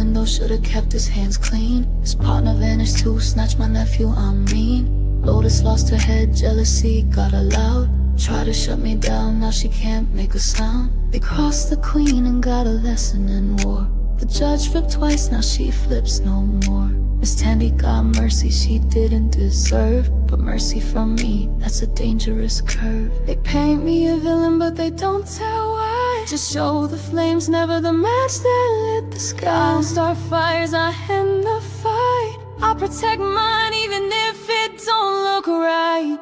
window, should've kept his hands clean. His partner vanished too, snatched my nephew, I'm mean. Lotus lost her head, jealousy got her loud. Tried to shut me down, now she can't make a sound. They crossed the queen and got a lesson in war. The judge flipped twice, now she flips no more. Miss Tandy got mercy she didn't deserve, but mercy from me, that's a dangerous curve. They paint me a villain but they don't tell why. Just show the flames, never the match that lit the sky. I don't start fires, I end the fight. I'll protect mine even if it don't look right.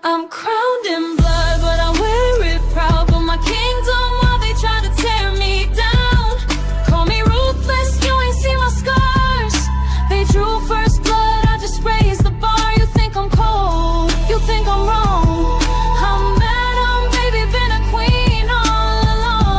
I'm crowned in blood but I wear it proud. But my kingdom while they try to tear me down. Call me ruthless, you ain't seen my scars. They drew first blood, I just raised the bar. You think I'm cold, you think I'm wrong. I'm Madam, baby, been a queen all along.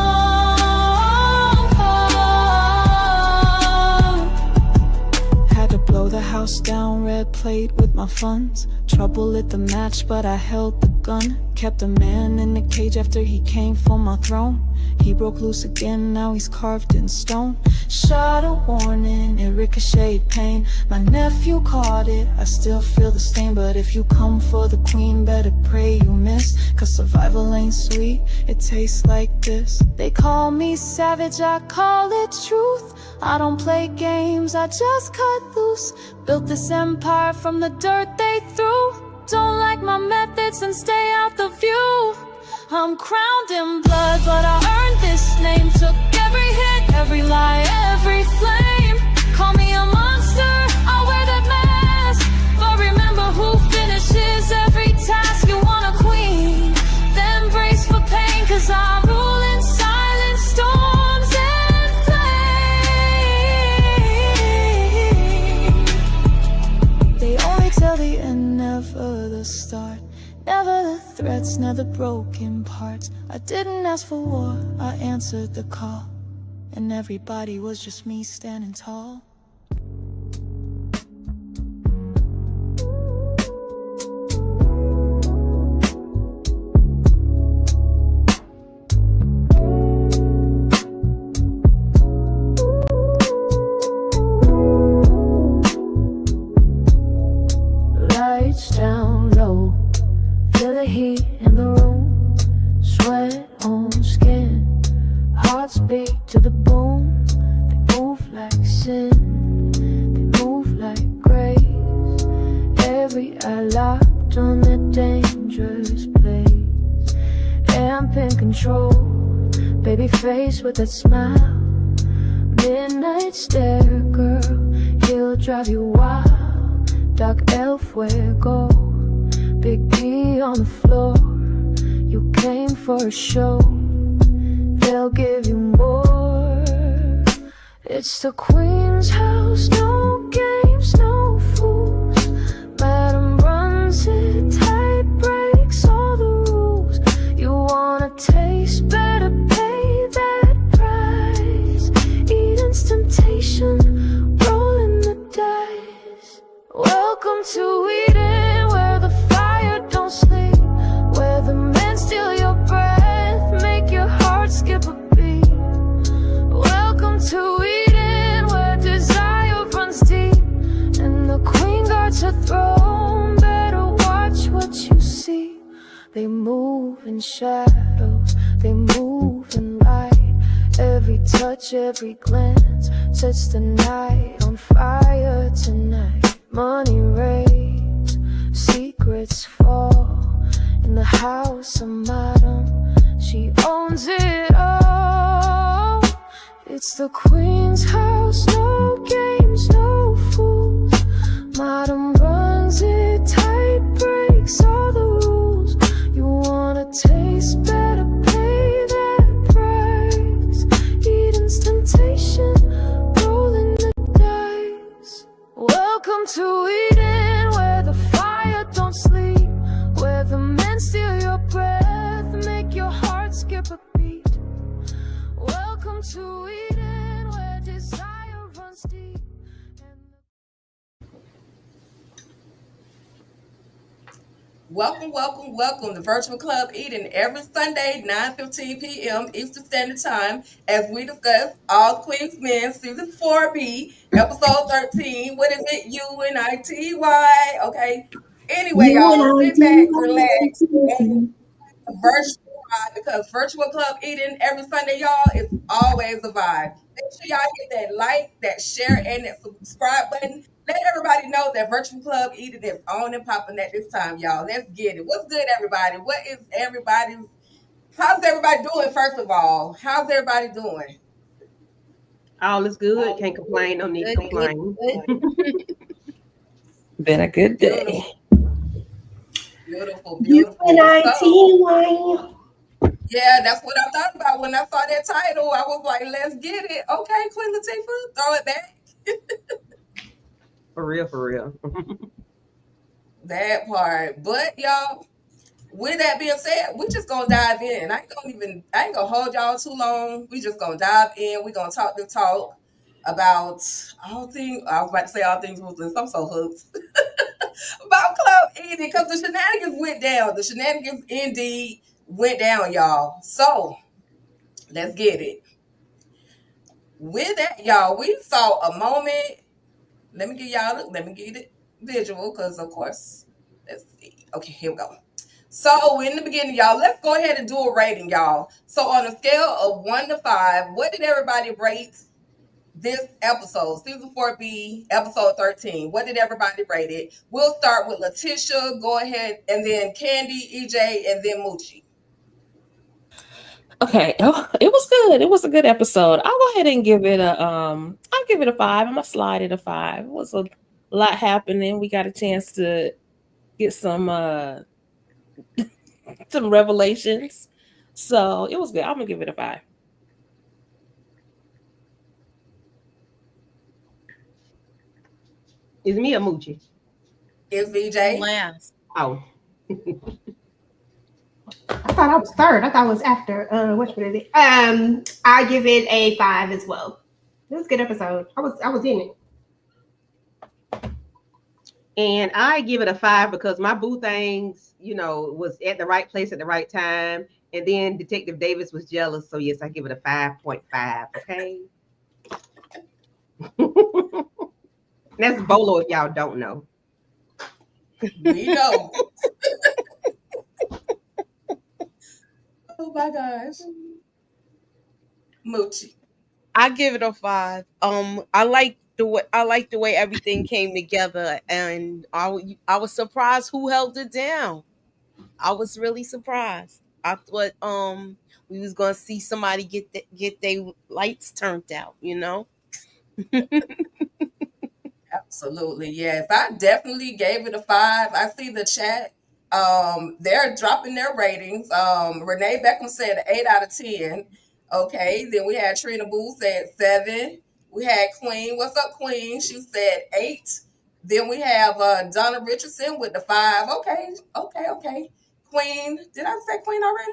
Had to blow the house down, red plate with my funds. Trouble lit the match, but I held the gun. Kept a man in the cage after he came for my throne. He broke loose again, now he's carved in stone. Shot a warning, it ricocheted pain. My nephew caught it, I still feel the stain. But if you come for the queen, better pray you miss. Cause survival ain't sweet, it tastes like this. They call me savage, I call it truth. I don't play games, I just cut loose. Built this empire from the dirt they threw. Don't like my methods and stay out the view. I'm crowned in blood, but I earned this name. Took every hit, every lie, every flame. Call me a monster, I wear that mask. But remember who finishes every task. You want a queen, then brace for pain. Cause I rule in silent storms and flame. They only tell the end, never the start. Never the threats, never the broken parts. I didn't ask for war, I answered the call. And everybody was just me standing tall. Lights down low, feel the heat in the room. Sweat on skin, hearts beat to the boom. They move like sin, they move like grace. Every eye locked on a dangerous place. Amp in control, baby face with that smile. Midnight stare, girl, he'll drive you wild. Dark elf, where go? Big D on the floor. You came for a show, they'll give you more. It's the queen's house, no games, no fools. Madam runs it tight, breaks all the rules. You wanna taste, better pay that price. Eden's temptation, rolling the dice. Welcome to Eden, where the fire don't sleep. Where the men steal your breath, make your heart skip a beat. Welcome to Eden, where desire runs deep. And the queen guards her throne, better watch what you see. They move in shadows, they move in light. Every touch, every glance sets the night on fire tonight. Money rains, secrets fall. In the house of Madam, she owns it all. It's the queen's house, no games, no fools. Madam runs it tight, breaks all the rules. You wanna taste, better pay that price. Eden's temptation, rolling the dice. Welcome to Eden, where the fire don't sleep. Where the men steal your breath, make your heart skip a beat. Welcome to Eden, where desire runs deep. Welcome, welcome, welcome to Virtual Club Eating every Sunday, 9:15 p.m. Eastern Standard Time, as we discuss All Queens Men, Season 4B, Episode 13. What is it? U.N.I.T.Y. Okay. Anyway, y'all, sit back, relax, and U.N.I.T.Y. virtual vibe because virtual club eating every Sunday, y'all, is always a vibe. Make sure y'all hit that like, that share, and that subscribe button. Let everybody know that virtual club eating is on and popping at this time, y'all. Let's get it. What's good, everybody? What is everybody's? How's everybody doing? First of all, how's everybody doing? All is good. Can't complain. No need to Good, good, complain. good. Been a good day. Beautiful, beautiful, beautiful. So, U.N.I.T.Y. yeah, that's what I thought about when I saw that title. I was like, let's get it. Okay, Queen Latifah, throw it back. For real, for real. That part. But y'all, with that being said, we just gonna dive in. I ain't gonna hold y'all too long. We just gonna dive in. We gonna talk the talk about all things. I was about to say all things Muslims. I'm so hooked about club eating because the shenanigans went down. The shenanigans indeed went down, y'all. So let's get it. With that, y'all, we saw a moment. Let me get it visual because of course, let's see. Okay, here we go. So in the beginning, y'all, let's go ahead and do a rating, y'all. So on a scale of 1 to 5, what did everybody rate this episode, season 4B, episode 13? What did everybody rate it? We'll start with Letitia. Go ahead, and then Candy, EJ, and then Moochie. Okay. Oh, it was good. It was a good episode. I'll go ahead and give it a I'll give it a 5. I'm gonna slide it a 5. It was a lot happening. We got a chance to get some revelations. So it was good. I'm gonna give it a 5. Is me a Moochie? Is I'm VJ? last. Oh, I thought I was third. I thought I was after. Which one is it? I give it a 5 as well. It was a good episode. I was in it. and I give it a 5 because my boo things, was at the right place at the right time. And then Detective Davis was jealous. So yes, I give it a 5.5. Okay. That's Bolo if y'all don't know. We know. Oh my gosh. Moochie. I give it a 5. I like the way everything came together, and I was surprised who held it down. I was really surprised. I thought we was gonna see somebody get their lights turned out. Absolutely, yes. I definitely gave it a 5. I see the chat. They're dropping their ratings. Renee Beckham said 8 out of 10. Okay, then we had Trina Boo said 7. We had Queen. What's up, Queen? She said 8. Then we have Donna Richardson with the 5. Okay, okay, okay. Queen, did I say Queen already?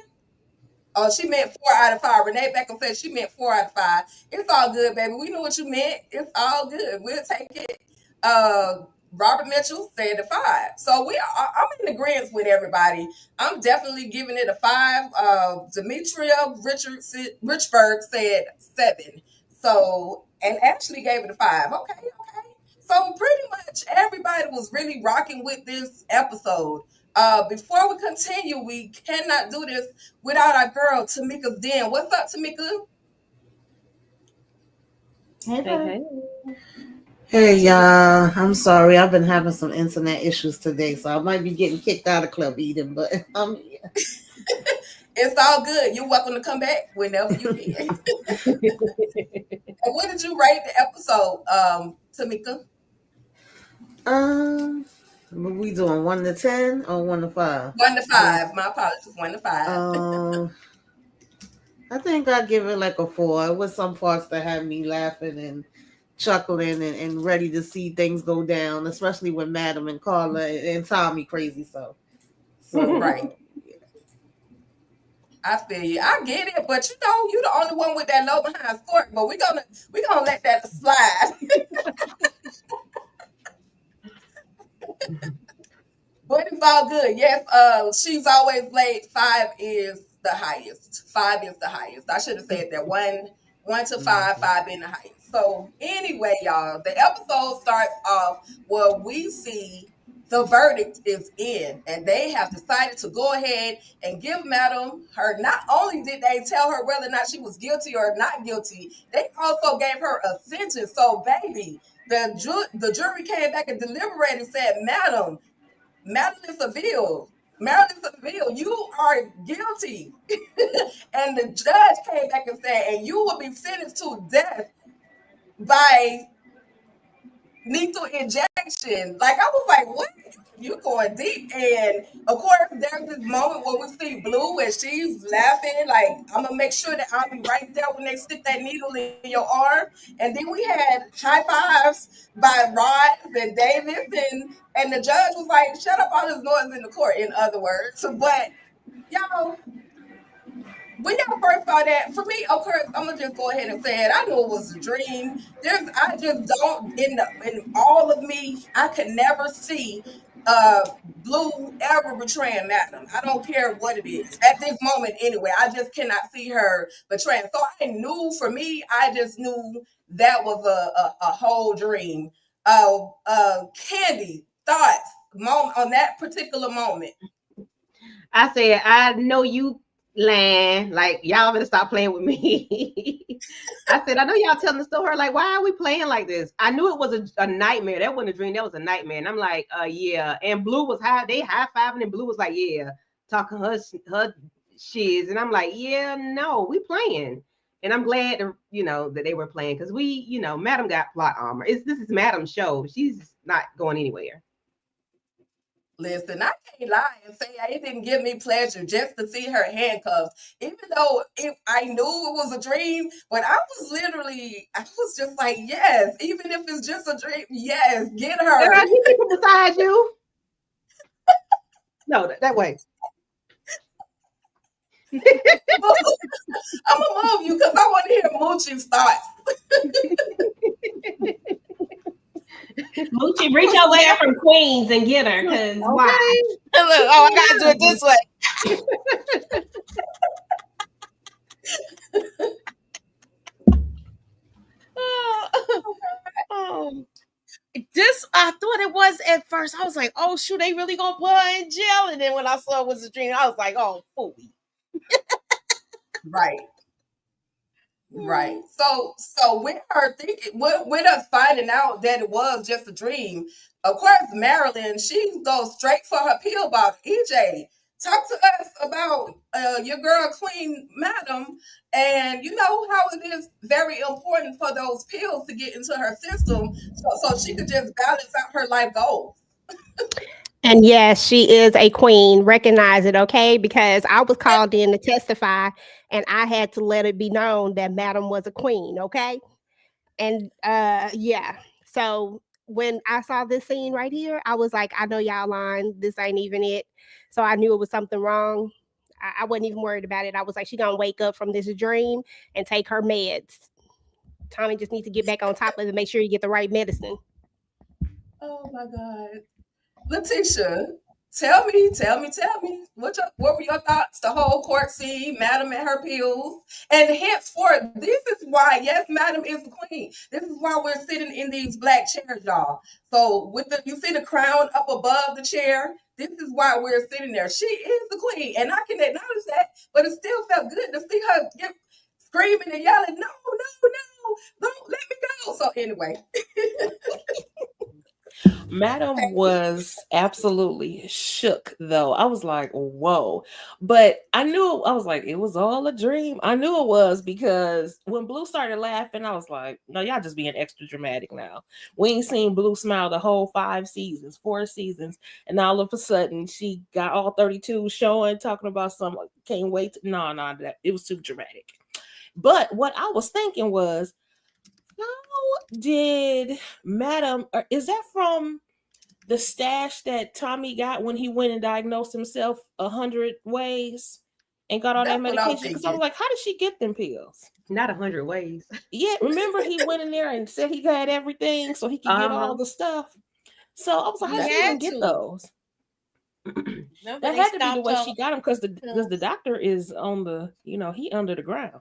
Oh, she meant 4 out of 5. Renee Beckham said she meant 4 out of 5. It's all good, baby. We knew what you meant. It's all good. We'll take it. Uh, Robert Mitchell said a 5. So I'm in agreement with everybody. I'm definitely giving it a 5. Demetria Richburg said 7. So and Ashley gave it a 5. Okay, okay. So pretty much everybody was really rocking with this episode. Before we continue, we cannot do this without our girl Tamika's Den. What's up, Tamika? Hey, Hey, bud. hey. Hey y'all, I'm sorry. I've been having some internet issues today, so I might be getting kicked out of Club Eden, but It's all good. You're welcome to come back whenever you can. And what did you rate the episode, Tamika? um what we doing 1 to 10 or 1 to 5? 1 to 5. My apologies. 1 to 5. Um I think I give it like a 4. It was some parts that had me laughing and chuckling and ready to see things go down, especially with Madam and Carla and Tommy crazy. So Right. I feel you. I get it, but you the only one with that low behind score. But we gonna let that slide. But it's all good. Yes, she's always late. 5 is the highest. 5 is the highest. I should have said that. One to 5, 5 being the highest. So anyway, y'all, the episode starts off where we see the verdict is in, and they have decided to go ahead and give Madam her. Not only did they tell her whether or not she was guilty or not guilty, they also gave her a sentence. So, baby, the jury came back and deliberated and said, Madeline Seville, you are guilty. And the judge came back and said, and you will be sentenced to death by lethal injection. Like, I was like, what? You're going deep. And of course, there's this moment where we see Blue and she's laughing, like, I'm gonna make sure that I'll be right there when they stick that needle in your arm. And then we had high fives by Rod and Davis, and the judge was like, shut up all this noise in the court, in other words. But y'all, when y'all first saw that, for me, of course, I'm gonna just go ahead and say it. I knew it was a dream. I just don't in all of me. I could never see Blue ever betraying Magnum. I don't care what it is at this moment. Anyway, I just cannot see her betraying. So I knew, for me, I just knew that was a whole dream. Candy, thoughts moment on that particular moment. I said, I know you lying. Like, y'all better stop playing with me. I said, I know y'all telling the story. Like, why are we playing like this? I knew it was a nightmare. That wasn't a dream. That was a nightmare. And I'm like, yeah. And Blue was they high-fiving, and Blue was like, yeah, talking her shiz. And I'm like, yeah, no, we playing. And I'm glad, that they were playing, because we, Madam got plot armor. This is Madam's show. She's not going anywhere. Listen, I can't lie and say it didn't give me pleasure just to see her handcuffs, even though I knew it was a dream. But I was just like, yes, even if it's just a dream, yes, get her. Girl, you people beside you. No, that way. I'm gonna move you because I want to hear Moochie's thoughts. Moochie, reach your way up from Queens and get her, because why? Look, I gotta do it this way. This I thought it was at first. I was like, oh shoot, they really gonna put her in jail. And then when I saw it was a dream, I was like, oh fooey. Right. So with her thinking, with us finding out that it was just a dream, of course, Marilyn, she goes straight for her pill box. EJ, talk to us about your girl Queen Madam, and you know how it is very important for those pills to get into her system, so she could just balance out her life goals. And yes, she is a queen. Recognize it, okay? Because I was called in to testify, and I had to let it be known that Madam was a queen, okay? And yeah. So when I saw this scene right here, I was like, I know y'all lying. This ain't even it. So I knew it was something wrong. I wasn't even worried about it. I was like, she gonna wake up from this dream and take her meds. Tommy just needs to get back on top of it and make sure you get the right medicine. Oh my God. Letitia, tell me, what were your thoughts? The whole court scene, Madam and her pills, and henceforth, this is why, yes, Madam is the queen. This is why we're sitting in these black chairs, y'all. So you see the crown up above the chair. This is why we're sitting there. She is the queen, and I can acknowledge that. But it still felt good to see her screaming and yelling, "No, don't let me go!" So anyway. Madam was absolutely shook, though. I was like, whoa. But I was like, it was all a dream. I knew it was, because when Blue started laughing, I was like, no, y'all just being extra dramatic now. We ain't seen Blue smile the whole 4 seasons. And all of a sudden, she got all 32 showing, talking about can't wait. No, it was too dramatic. But what I was thinking was, how did Madam, or is that from the stash that Tommy got when he went and diagnosed himself 100 ways and got all that medication? Because I was like, how did she get them pills? Not 100 ways. Yeah, remember he went in there and said he had everything so he could get all the stuff. So I was like, how did she even get those? Remember That they had to be the stopped way her. she got him because the doctor is on the, he under the ground.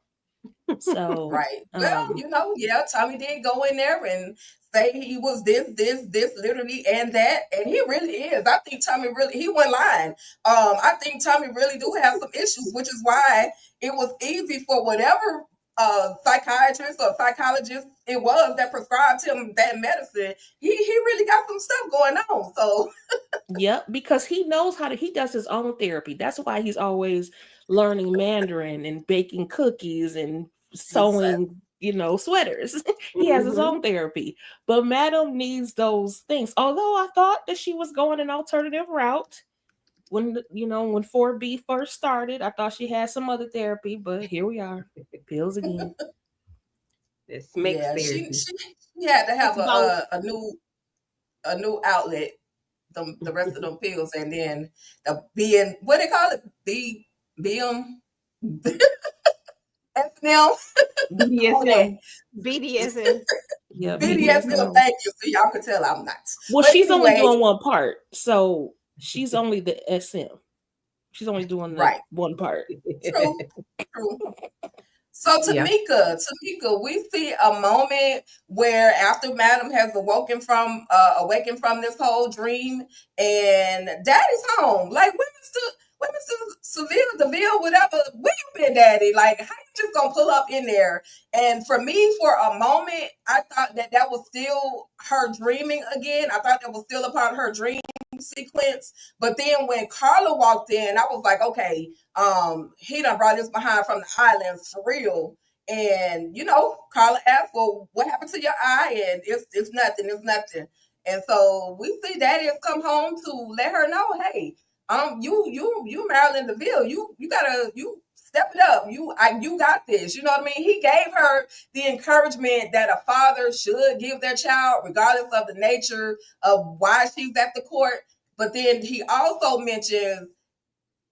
So, Right. Well, yeah, Tommy did go in there and say he was this, literally, and that, and he really is. I think Tommy really, he wasn't lying. I think Tommy really do have some issues, which is why it was easy for whatever psychiatrist or psychologist it was that prescribed him that medicine. He really got some stuff going on. So yep, because he does his own therapy. That's why he's always learning Mandarin and baking cookies and exactly. sewing, sweaters. He has his Mhm. own therapy. But Madam needs those things. Although I thought that she was going an alternative route when 4B first started, I thought she had some other therapy, but here we are. Pills again. It's mixed Yeah, she therapy. she had to It's have both. a new outlet, the rest of them pills, and then the being what they call it, BM FNM, all that BDSM. BDSM. Yeah, BDSM. BDSM. Thank you. So y'all could tell I'm not. Well, But she's only anyway, doing one part. So she's only the SM. She's only doing the right, one part. true, true. So Yeah. Tamika, we see a moment where after Madam has awakened from this whole dream, and Daddy's home. Like women still Seville, Deville, whatever. Where you been, Daddy? Like how you just gonna pull up in there? And for me, for a moment, I thought that was still her dreaming again. I thought that was still a part of her dream sequence. But then when Carla walked in, I was like, okay, he done brought this behind from the islands for real. And Carla asked, well, what happened to your eye? And it's nothing, it's nothing. And so we see Daddy has come home to let her know, hey, you Marilyn DeVille, you gotta step it up. You got this. You know what I mean? He gave her the encouragement that a father should give their child, regardless of the nature of why she's at the court. But then he also mentions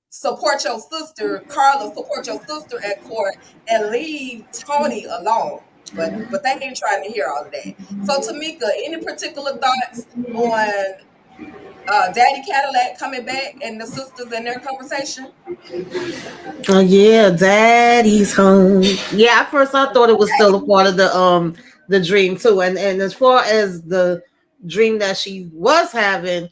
support your sister, Carla, support your sister at court and leave Tony alone. But they ain't trying to hear all of that. So Tamika, any particular thoughts on Daddy Cadillac coming back and the sisters and their conversation? Oh yeah, Daddy's home. Yeah, at first I thought it was still a part of the dream too. And as far as the dream that she was having,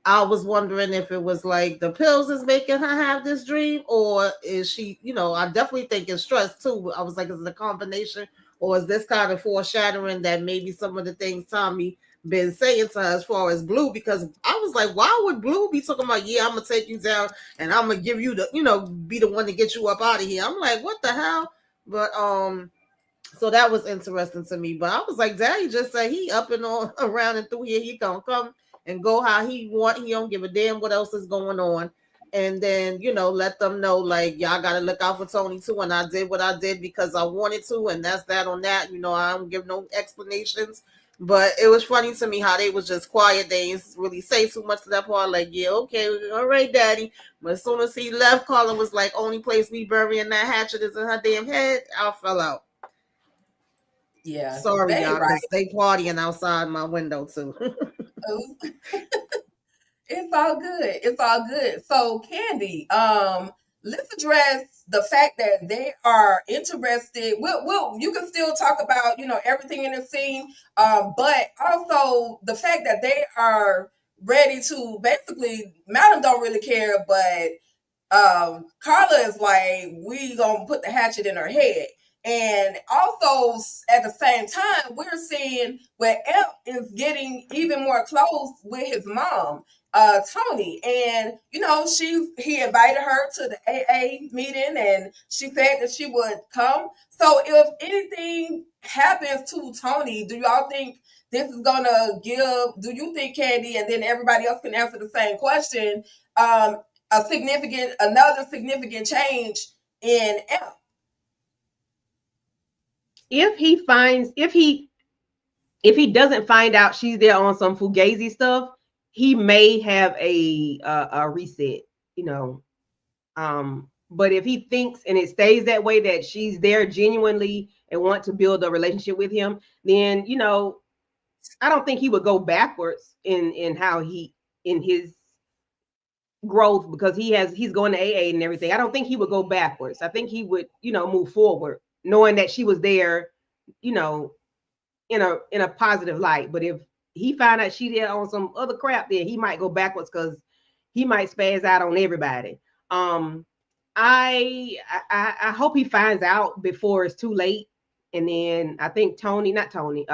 I was wondering if it was like the pills is making her have this dream, or is she, I definitely think it's stress too. I was like, is it a combination, or is this kind of foreshadowing that maybe some of the things Tommy been saying to her as far as Blue? Because I was like, why would Blue be talking about, yeah, I'm gonna take you down and I'm gonna give you the, be the one to get you up out of here? I'm like, what the hell? But so that was interesting to me. But I was like, Daddy just said he up and on around and through here. He gonna come and go how he want. He don't give a damn what else is going on. And then, let them know, like, y'all gotta look out for Tony too. And I did what I did because I wanted to, and that's that on that. I don't give no explanations. But it was funny to me how they was just quiet. They didn't really say too much to that part. Like, yeah, okay, all right, Daddy. But as soon as he left, Carla was like, only place we burying that hatchet is in her damn head. I fell out. Yeah, Sorry, they y'all, right. because they partying outside my window too. It's all good. It's all good. So, Candy, let's address the fact that they are interested. You can still talk about, everything in the scene, but also the fact that they are ready to basically, Madam don't really care, but Carla is like, we gonna put the hatchet in her head. And also at the same time, we're seeing where Emp is getting even more close with his mom, Tony. And he invited her to the AA meeting and she said that she would come. So if anything happens to Tony, do y'all think this is gonna do you think, Candy, and then everybody else can answer the same question, um, another significant change in Amp? If he doesn't find out she's there on some fugazi stuff, he may have a reset, you know. But if he thinks and it stays that way, that she's there genuinely and want to build a relationship with him, then I don't think he would go backwards in how he in his growth because he's going to AA and everything. I don't think he would go backwards. I think he would, move forward, knowing that she was there, you know, in a positive light. But if he found out she did on some other crap, then he might go backwards because he might spaz out on everybody. I hope he finds out before it's too late. And then I think not Tony,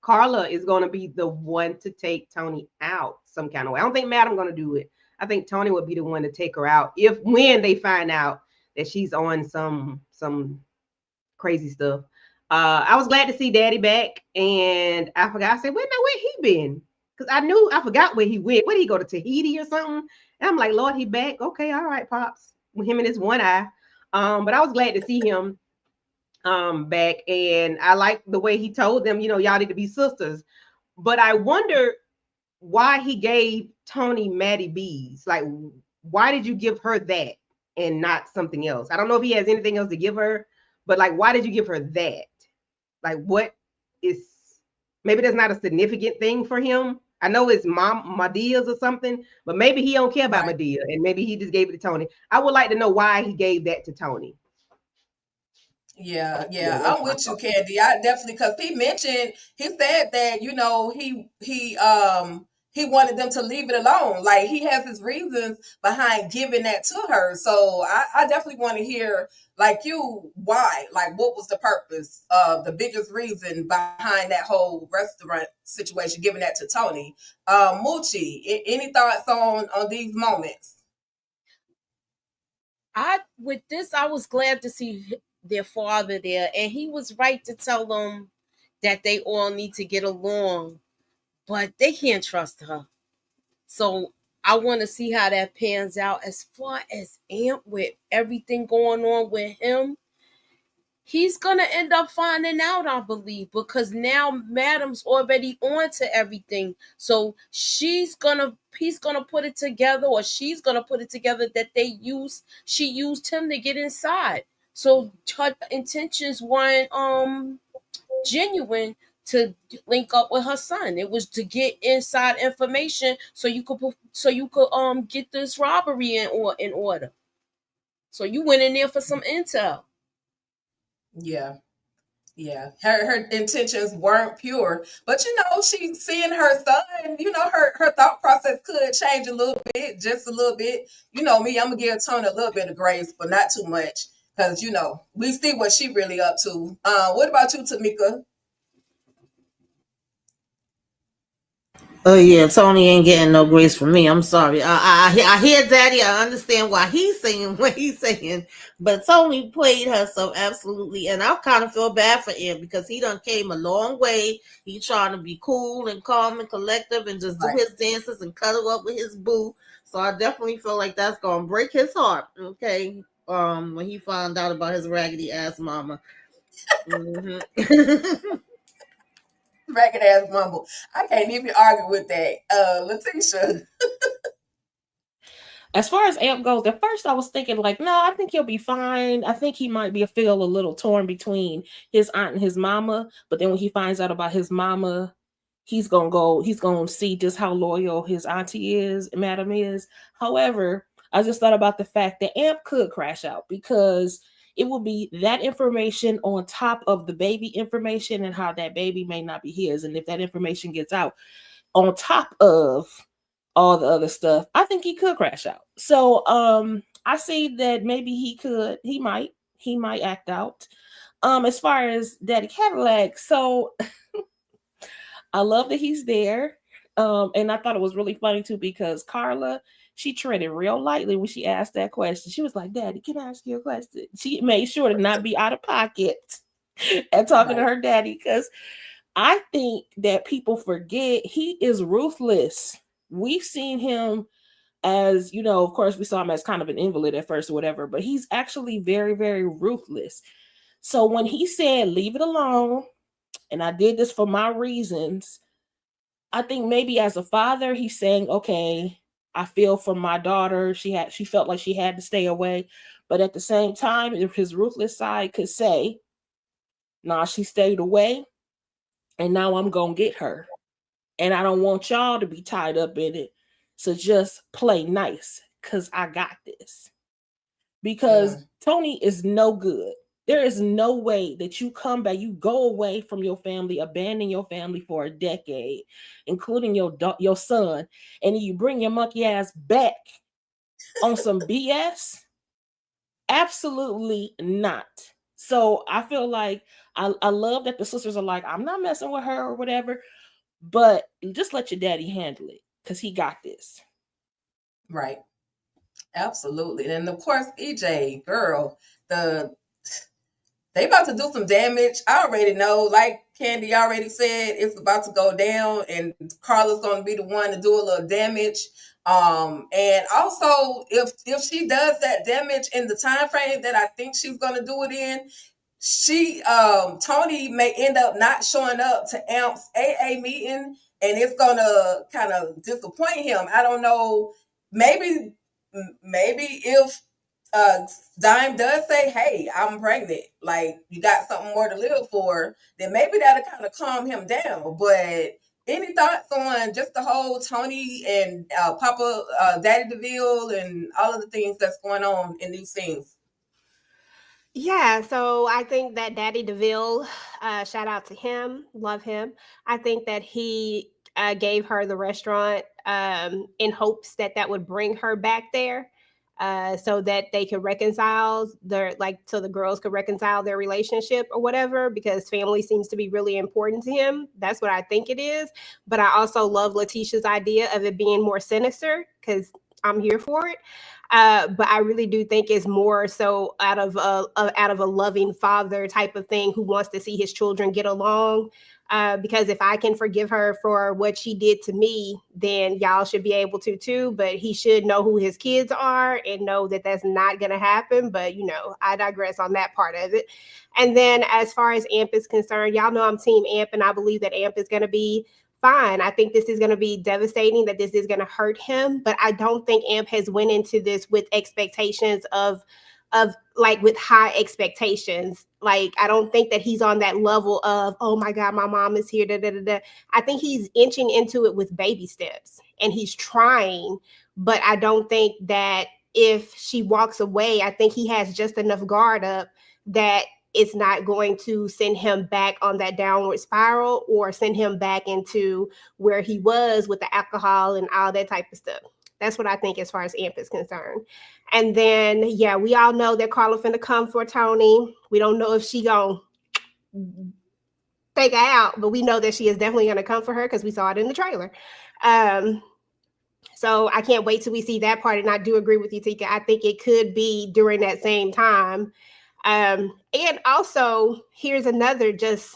Carla is going to be the one to take Tony out some kind of way. I don't think Madam going to do it. I think Tony would be the one to take her out when they find out that she's on some crazy stuff. I was glad to see Daddy back, and I forgot. I said, where he been? Because I forgot where he went. Where did he go, to Tahiti or something? And I'm like, Lord, he back. Okay, all right, pops. With him and his one eye. But I was glad to see him back, and I like the way he told them, y'all need to be sisters. But I wonder why he gave Tony Maddie B's. Like, why did you give her that and not something else? I don't know if he has anything else to give her, but like, why did you give her that? Like, what is, maybe that's not a significant thing for him. I know it's Madia's or something, but maybe he don't care about Madea, and maybe he just gave it to Tony. I would like to know why he gave that to Tony. Yeah, I'm with you, Candy. I definitely, because he said that, he wanted them to leave it alone. Like, he has his reasons behind giving that to her. So I definitely want to hear, like, why? Like, what was the purpose of the biggest reason behind that whole restaurant situation, giving that to Tony? Moochie, any thoughts on these moments? I was glad to see their father there, and he was right to tell them that they all need to get along, but they can't trust her. So I want to see how that pans out. As far as Amp, with everything going on with him, he's gonna end up finding out, I believe, because now Madam's already on to everything. So he's gonna put it together, or she's gonna put it together, that she used him to get inside. So her intentions weren't genuine to link up with her son. It was to get inside information so you could get this robbery in order. So you went in there for some intel. Yeah, her intentions weren't pure, but she's seeing her son. Her thought process could change a little bit, just a little bit. Me, I'm gonna give Tony a little bit of grace, but not too much, because we see what she really up to. What about you, Tamika? Oh yeah, Tony ain't getting no grace from me. I'm sorry. I hear Daddy. I understand why he's saying what he's saying, but Tony played her so absolutely, and I kind of feel bad for him because he done came a long way. He trying to be cool and calm and collective and just do his dances and cuddle up with his boo. So I definitely feel like that's gonna break his heart. Okay, when he found out about his raggedy ass mama. Mm-hmm. Ragged ass mumble. I can't even argue with that. Letitia. As far as Amp goes, at first I was thinking like, no, I think he'll be fine. I think he might feel a little torn between his aunt and his mama. But then when he finds out about his mama, he's gonna see just how loyal his auntie Madam is. However, I just thought about the fact that Amp could crash out, because it will be that information on top of the baby information and how that baby may not be his. And if that information gets out on top of all the other stuff, I think he could crash out. So I see that maybe he might act out. As far as Daddy Cadillac, so I love that he's there. And I thought it was really funny too, because Carla, she treaded real lightly when she asked that question. She was like, Daddy, can I ask you a question? She made sure to not be out of pocket and talking to her daddy, because I think that people forget he is ruthless. We've seen him as, of course, we saw him as kind of an invalid at first or whatever, but he's actually very, very ruthless. So when he said, leave it alone, and I did this for my reasons, I think maybe as a father, he's saying, okay, I feel for my daughter. She felt like she had to stay away. But at the same time, if his ruthless side could say, nah, she stayed away, and now I'm going to get her. And I don't want y'all to be tied up in it. So just play nice, because I got this. Because Tony is no good. There is no way that you come back, you go away from your family, abandon your family for a decade, including your son, and you bring your monkey ass back on some BS. Absolutely not. So I feel like I love that the sisters are like, I'm not messing with her or whatever, but just let your daddy handle it, because he got this. Right. Absolutely. And of course, EJ, girl, they about to do some damage. I already know, like Candy already said, it's about to go down, and Carla's going to be the one to do a little damage. And also, if she does that damage in the time frame that I think she's going to do it in, Tony may end up not showing up to Amp's AA meeting, and it's gonna kind of disappoint him. I don't know. Maybe if uh Dime does say, "Hey, I'm pregnant. Like, you got something more to live for," then maybe that'll kind of calm him down. But any thoughts on just the whole Tony and Papa Daddy DeVille and all of the things that's going on in these scenes? Yeah, so I think that Daddy DeVille, shout out to him, love him. I think that he gave her the restaurant in hopes that that would bring her back there, so that they could reconcile their, like, so the girls could reconcile their relationship or whatever, because family seems to be really important to him. That's what I think it is. But I also love Letitia's idea of it being more sinister, because I'm here for it. But I really do think it's more so out of a loving father type of thing, who wants to see his children get along. Because if I can forgive her for what she did to me, then y'all should be able to too. But he should know who his kids are and know that that's not going to happen. But I digress on that part of it. And then as far as Amp is concerned, y'all know I'm team Amp, and I believe that Amp is going to be fine. I think this is going to be devastating, that this is going to hurt him, but I don't think Amp has went into this with expectations of like, with high expectations. Like, I don't think that he's on that level of, oh my God, my mom is here. Da, da, da, da. I think he's inching into it with baby steps, and he's trying, but I don't think that if she walks away, I think he has just enough guard up that it's not going to send him back on that downward spiral, or send him back into where he was with the alcohol and all that type of stuff. That's what I think as far as Amp is concerned. And then, yeah, we all know that Carla finna come for Tony. We don't know if she gonna take her out, but we know that she is definitely gonna come for her, because we saw it in the trailer. So I can't wait till we see that part. And I do agree with you, Tika. I think it could be during that same time. And also, here's another just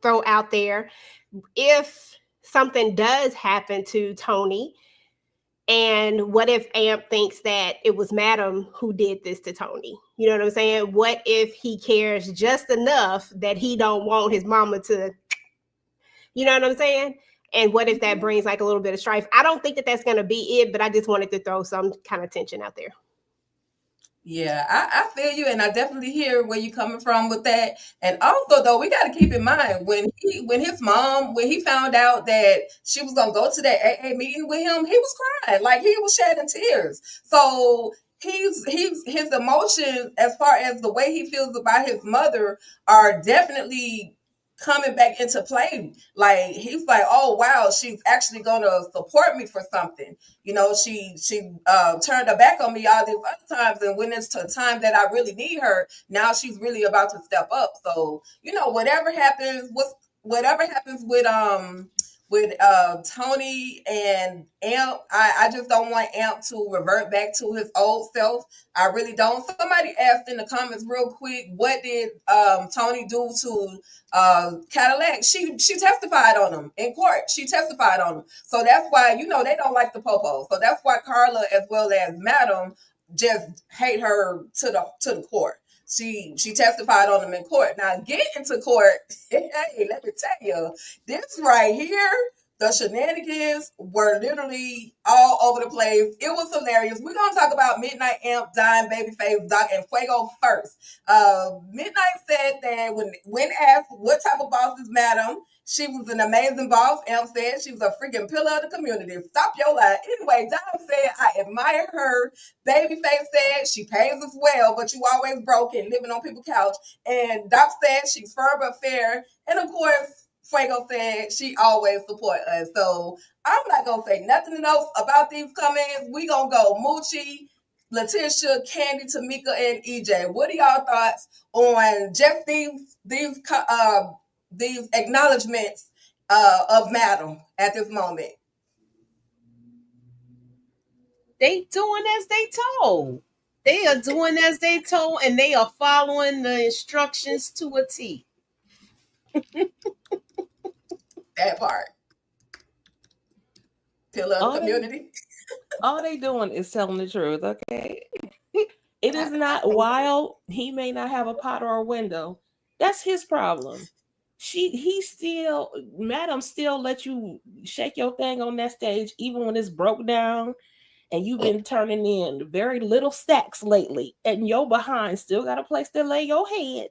throw out there. If something does happen to Tony, and what if Amp thinks that it was Madam who did this to Tony? You know what I'm saying? What if he cares just enough that he don't want his mama to, you know what I'm saying? And what if that brings like a little bit of strife? I don't think that that's going to be it, but I just wanted to throw some kind of tension out there. Yeah, I feel you, and I definitely hear where you're coming from with that. And also, though, we got to keep in mind, when his mom, when he found out that she was gonna go to that AA meeting with him, he was crying, like he was shedding tears. So his emotions, as far as the way he feels about his mother, are definitely coming back into play. Like, he's like, oh wow, she's actually gonna support me for something. She turned her back on me all these other times, and when it's to time that I really need her, now she's really about to step up. So whatever happens with Tony and Amp, I just don't want Amp to revert back to his old self. I really don't. Somebody asked in the comments real quick, what did Tony do to Cadillac? She testified on him in court. She testified on him. So that's why, they don't like the popo. So that's why Carla, as well as Madam, just hate her to the court. She testified on him in court. Now, getting to court, hey, let me tell you, this right here, the shenanigans were literally all over the place. It was hilarious. We're going to talk about Midnight, Amp, Dime, Babyface, Doc, and Fuego first. Midnight said that when asked what type of boss is Madam, She was an amazing boss. Em said she was a freaking pillar of the community. Stop your lie. Anyway, Dom said, I admire her. Babyface said she pays us well, but you always broke and living on people's couch. And Doc said she's firm but fair. And of course, Fuego said she always support us. So I'm not going to say nothing else about these comments. We going to go Moochie, Letitia, Candy, Tamika, and EJ. What are y'all thoughts on just these acknowledgments of Madam at this moment? They doing as they told. They are doing as they told, and they are following the instructions to a T. That part. Pillar of the community. All they doing is telling the truth, okay? It is not, while he may not have a pot or a window, that's his problem. Madam still let you shake your thing on that stage, even when it's broke down and you've been turning in very little stacks lately, and your behind still got a place to lay your head.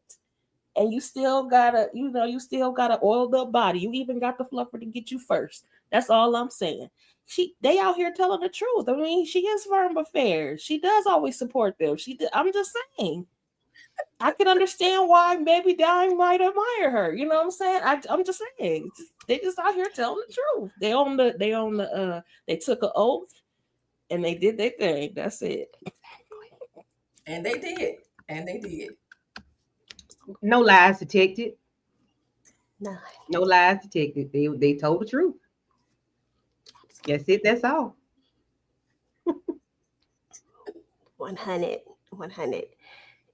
And you still gotta oiled up body. You even got the fluffer to get you first. That's all I'm saying. They out here telling the truth. I mean, she is firm but fair. She does always support them. I'm just saying. I can understand why maybe Dime might admire her. You know what I'm saying? I'm just saying. They just out here telling the truth. They took an oath and they did their thing. That's it. And they did. No lies detected. No. No lies detected. They told the truth. That's it. That's all. 100.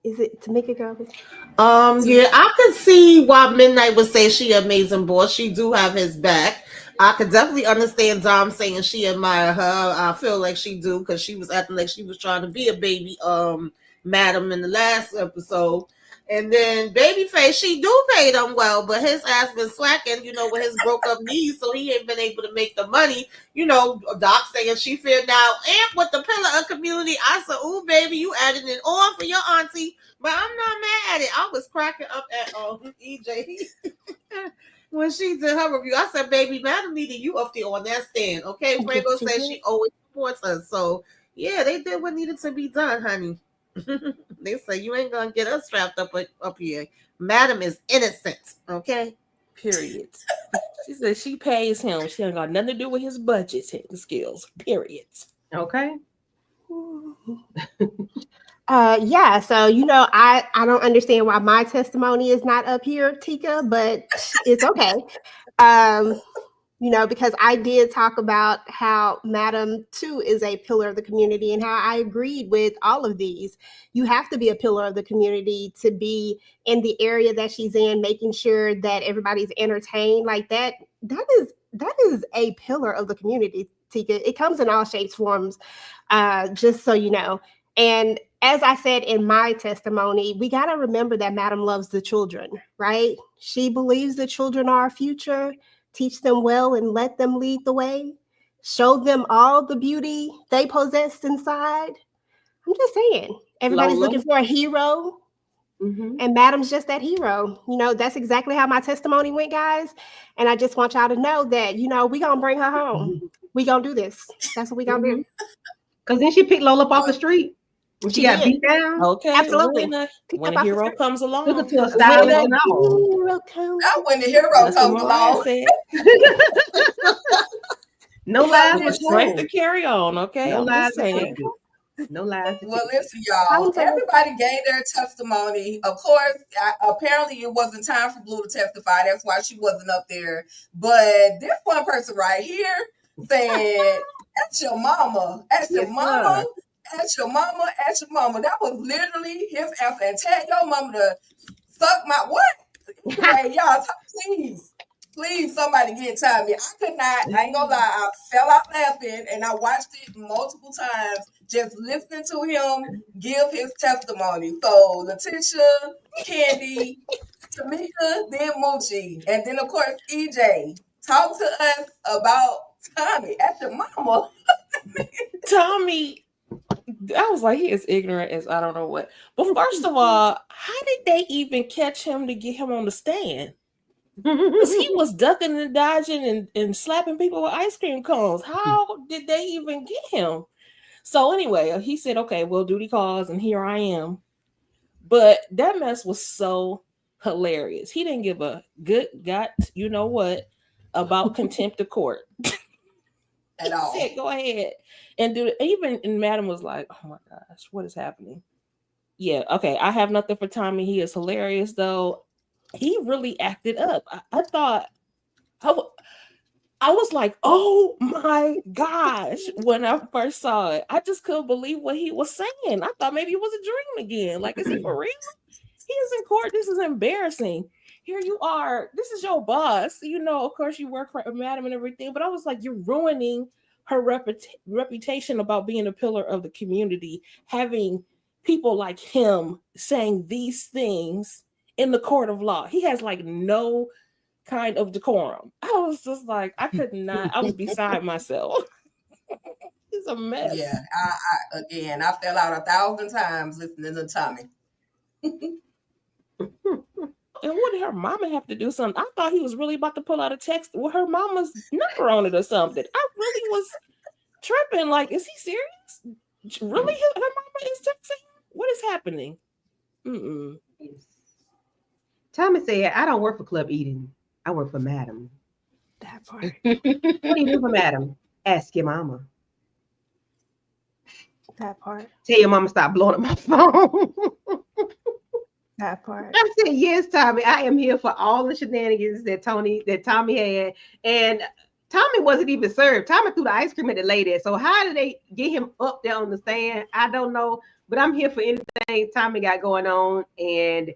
Is it Tamika girl? Yeah, I could see why Midnight would say she amazing boss. She do have his back. I could definitely understand Dom saying she admire her. I feel like she do because she was acting like she was trying to be a baby madam in the last episode. And then Babyface, she do pay them well, but his ass been slacking, with his broke up knees, so he ain't been able to make the money. Doc saying she feel now amp with the pillar of community. I said, ooh, baby, you added it on for your auntie, but I'm not mad at it. I was cracking up at EJ when she did her review. I said, baby, Madam needed you up there on that stand, okay? Fuego says she always supports us, so yeah, they did what needed to be done, honey. They say you ain't gonna get us strapped up here. Madam is innocent, okay? Period. She said she pays him. She ain't got nothing to do with his budgeting skills. Period. Okay. Yeah, so I don't understand why my testimony is not up here, Tika, but it's okay. Because I did talk about how Madam too is a pillar of the community and how I agreed with all of these. You have to be a pillar of the community to be in the area that she's in, making sure that everybody's entertained. Like that is a pillar of the community, Tika. It comes in all shapes, forms, just so you know. And as I said in my testimony, we got to remember that Madam loves the children, right? She believes the children are our future. Teach them well and let them lead the way. Show them all the beauty they possess inside. I'm just saying, everybody's Lola. looking for a hero. Mm-hmm. And Madam's just that hero. That's exactly how my testimony went, guys. And I just want y'all to know that, we're going to bring her home. We're going to do this. That's what we're going to do. Because then she picked Lola up off the street. When she got beat down. Okay. Absolutely. When a hero comes along. Took her to a stylist and all. When the hero comes along. No lies were strength to carry on, okay? No I'm lies just saying. No lies. Well, listen, y'all. Everybody gave their testimony. Of course, apparently it wasn't time for Blue to testify. That's why she wasn't up there. But this one person right here said, "That's your mama. That's your mama. That's your mama. That's your mama." That was literally his answer. And tell your mama to suck my what? Anyway, y'all, please, somebody get Tommy. I could not. I ain't gonna lie. I fell out laughing, and I watched it multiple times, just listening to him give his testimony. So Letitia, Candy, Tamika, then Moochie, and then of course EJ. Talk to us about Tommy. That's your mama. Tommy. I was like, he is ignorant as I don't know what. But first of all, how did they even catch him to get him on the stand? Because he was ducking and dodging and slapping people with ice cream cones. How did they even get him? So anyway, he said, okay, well, duty calls, and here I am. But that mess was so hilarious. He didn't give a good you know what, about contempt of court. At He all. said, go ahead and do it. Even and Madam was like, oh my gosh, what is happening? Yeah, okay. I have nothing for Tommy. He is hilarious though. He really acted up. I thought I was like, oh my gosh, when I first saw it. I just couldn't believe what he was saying. I thought maybe it was a dream again. Like, is he for real? He is in court. This is embarrassing. Here you are. This is your boss. You know, of course, you work for a madam and everything. But I was like, you're ruining her reputation about being a pillar of the community, having people like him saying these things in the court of law. He has like no kind of decorum. I was just like, I could not. I was beside myself. It's a mess. Yeah, I fell out 1,000 times listening to Tommy. And what did her mama have to do something? I thought he was really about to pull out a text with her mama's number on it or something. I really was tripping. Like, is he serious? Really? Her mama is texting him? What is happening? Mm-mm. Tommy said, I don't work for Club Eden. I work for Madam. That part. What do you do for Madam? Ask your mama. That part. Tell your mama stop blowing up my phone. That part. I said, yes, Tommy, I am here for all the shenanigans that Tommy had. And Tommy wasn't even served. Tommy threw the ice cream at the lady. So how did they get him up there on the stand? I don't know. But I'm here for anything Tommy got going on. And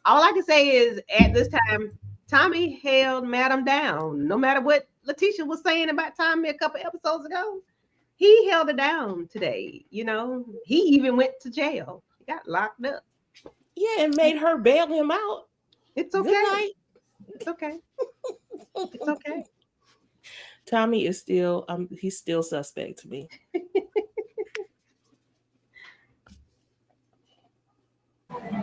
all I can say is at this time, Tommy held Madam down. No matter what Letitia was saying about Tommy a couple episodes ago, he held her down today. You know, he even went to jail. He got locked up. Yeah, and made her bail him out. It's okay. Good night. It's okay. It's okay. Tommy is still, he's still suspect to me.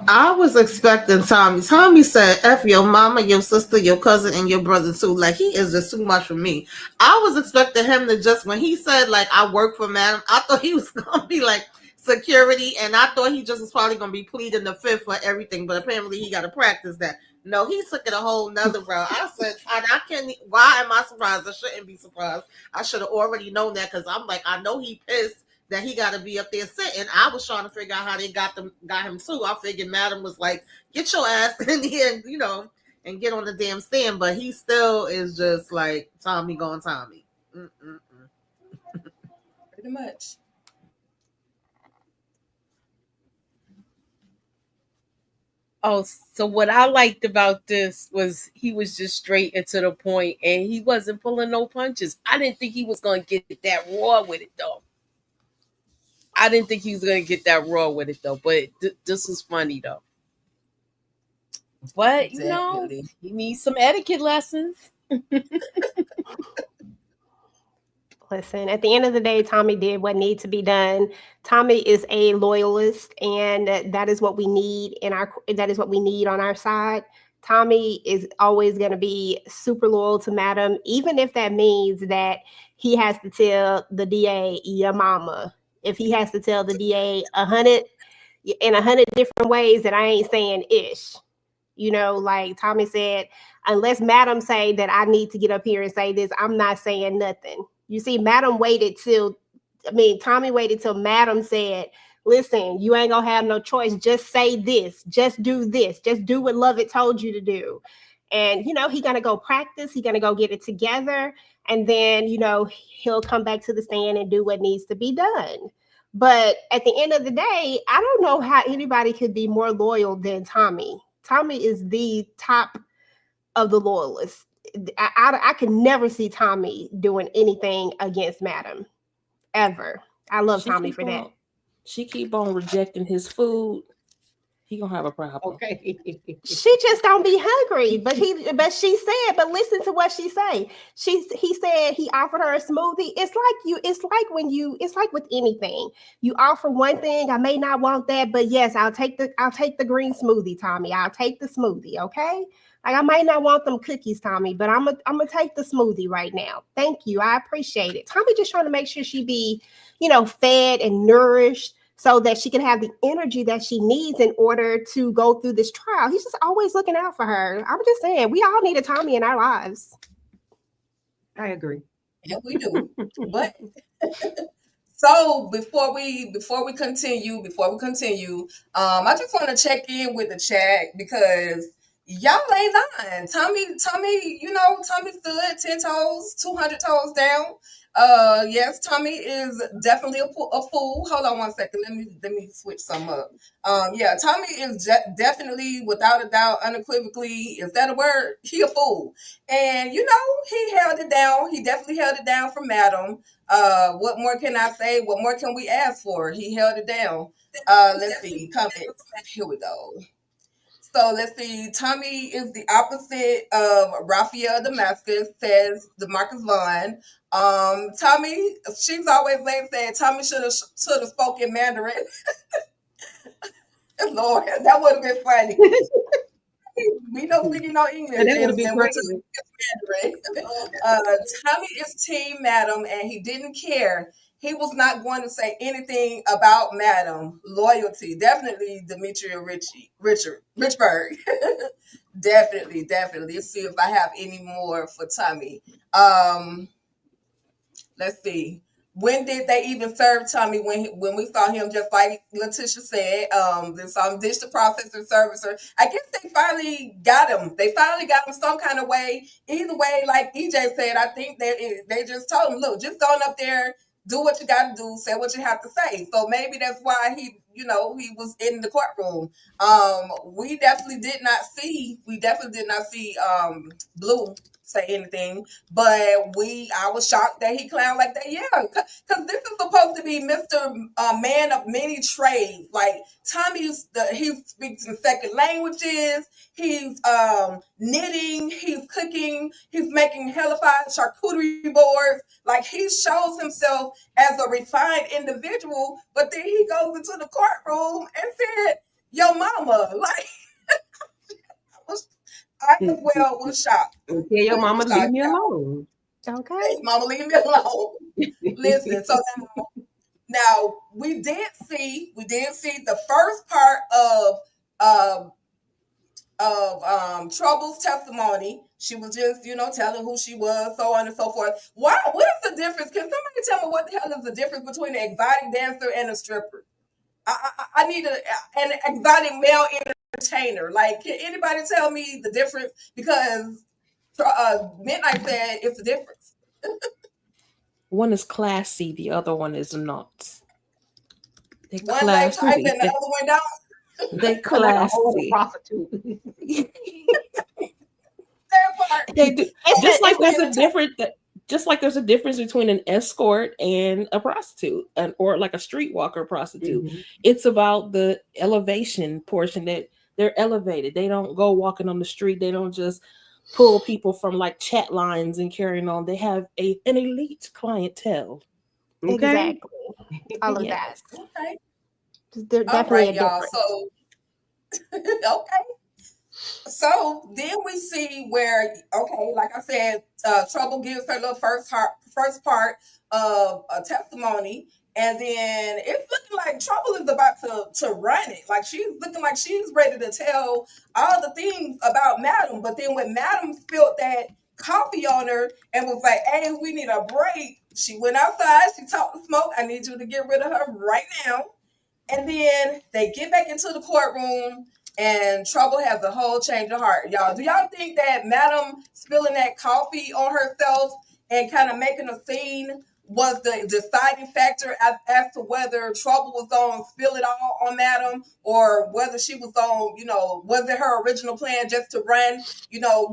I was expecting Tommy. Tommy said, F your mama, your sister, your cousin, and your brother too. Like, he is just too much for me. I was expecting him to just, when he said, like, I work for Madam, I thought he was going to be like security, and I thought he just was probably going to be pleading the fifth for everything, but apparently he got to practice that. No, he took it a whole nother route. I said, I can't, why am I surprised? I shouldn't be surprised. I should have already known that, because I'm like, I know he pissed that he got to be up there sitting. I was trying to figure out how they got him too. I figured Madam was like, get your ass in here, you know, and get on the damn stand. But he still is just like Tommy going Tommy. Pretty much. Oh, so what I liked about this was he was just straight and to the point, and he wasn't pulling no punches. I didn't think he was going to get that raw with it, though. I didn't think he was going to get that raw with it, though. But this was funny, though. But, you know, he needs some etiquette lessons. Listen, at the end of the day, Tommy did what needs to be done. Tommy is a loyalist, and that is what we need on our side. Tommy is always going to be super loyal to Madam, even if that means that he has to tell the DA, your mama. If he has to tell the DA 100 different ways that I ain't saying ish. You know, like Tommy said, unless Madam say that I need to get up here and say this, I'm not saying nothing. You see, Tommy waited till Madam said, listen, you ain't gonna have no choice. Just say this. Just do this. Just do what Lovett told you to do. And, you know, he's gonna go practice. He's gonna go get it together. And then, you know, he'll come back to the stand and do what needs to be done. But at the end of the day, I don't know how anybody could be more loyal than Tommy. Tommy is the top of the loyalists. I could never see Tommy doing anything against Madam, ever. I love Tommy for that. She keep on rejecting his food. He gonna have a problem. Okay. She just don't be hungry. But she said, but listen to what she say. He said he offered her a smoothie. It's like with anything. You offer one thing, I may not want that, but yes, I'll take the green smoothie, Tommy. I'll take the smoothie, okay? Like I might not want them cookies, Tommy, but I'm gonna take the smoothie right now. Thank you. I appreciate it. Tommy just trying to make sure she be, fed and nourished so that she can have the energy that she needs in order to go through this trial. He's just always looking out for her. I'm just saying, we all need a Tommy in our lives. I agree. Yeah, we do. But so before we continue, I just want to check in with the chat because y'all ain't lying. Tommy, Tommy stood 10 toes, 200 toes down. Yes, Tommy is definitely a fool. Hold on one second. Let me switch some up. Yeah, Tommy is definitely, without a doubt, unequivocally, is that a word? He a fool, and he held it down. He definitely held it down for Madam. What more can I say? What more can we ask for? He held it down. Let's see. Comments. Here we go. So let's see. Tommy is the opposite of Raphael Damascus, says Demarcus Vaughn. Tommy, she's always late saying Tommy should have spoken Mandarin. Lord, that would have been funny. We don't speak no English, And that would have been and great. Tommy is Team Madam, and he didn't care. He was not going to say anything about Madam. Loyalty, definitely Demetria Richburg. Definitely. Let's see if I have any more for Tommy. Let's see. When did they even serve Tommy? When we saw him, just like Letitia said, they saw him dish the processor servicer. I guess they finally got him. They finally got him some kind of way. Either way, like EJ said, I think they just told him, look, just go up there, do what you got to do, say what you have to say. So maybe that's why he was in the courtroom. We definitely did not see Blue say anything, but I was shocked that he clowned like that. Yeah, because this is supposed to be Mr. Man of many trades. Like Tommy, he speaks in second languages. He's knitting. He's cooking. He's making hellified charcuterie boards. Like he shows himself as a refined individual, but then he goes into the courtroom and said, "Yo, mama," like. I as well was shocked. Tell your mama to leave me alone. Okay. Hey, mama, leave me alone. Listen, so now we did see the first part of Trouble's testimony. She was just, telling who she was, so on and so forth. Wow, what is the difference? Can somebody tell me what the hell is the difference between an exotic dancer and a stripper? I need an exotic male entertainer. Like, can anybody tell me the difference? Because Midnight said it's the difference. One is classy, the other one is not. They one leg type and the other one down. They classy. Like a prostitute. They do. Just like there's a difference between an escort and a prostitute, or like a streetwalker prostitute. Mm-hmm. It's about the elevation portion, that they're elevated. They don't go walking on the street. They don't just pull people from like chat lines and carrying on. They have an elite clientele. Okay? Exactly. All of that. Okay. They're definitely right, y'all. So okay. So then we see where, like I said, Trouble gives her little first part of a testimony, and then it's looking like Trouble is about to run it. Like she's looking like she's ready to tell all the things about Madam. But then when Madam spilled that coffee on her and was like, "Hey, we need a break," she went outside. She talked to Smoke. "I need you to get rid of her right now." And then they get back into the courtroom. And Trouble has a whole change of heart. Y'all, do y'all think that Madam spilling that coffee on herself and kind of making a scene was the deciding factor as to whether Trouble was on spill it all on Madam, or whether she was on, was it her original plan just to run,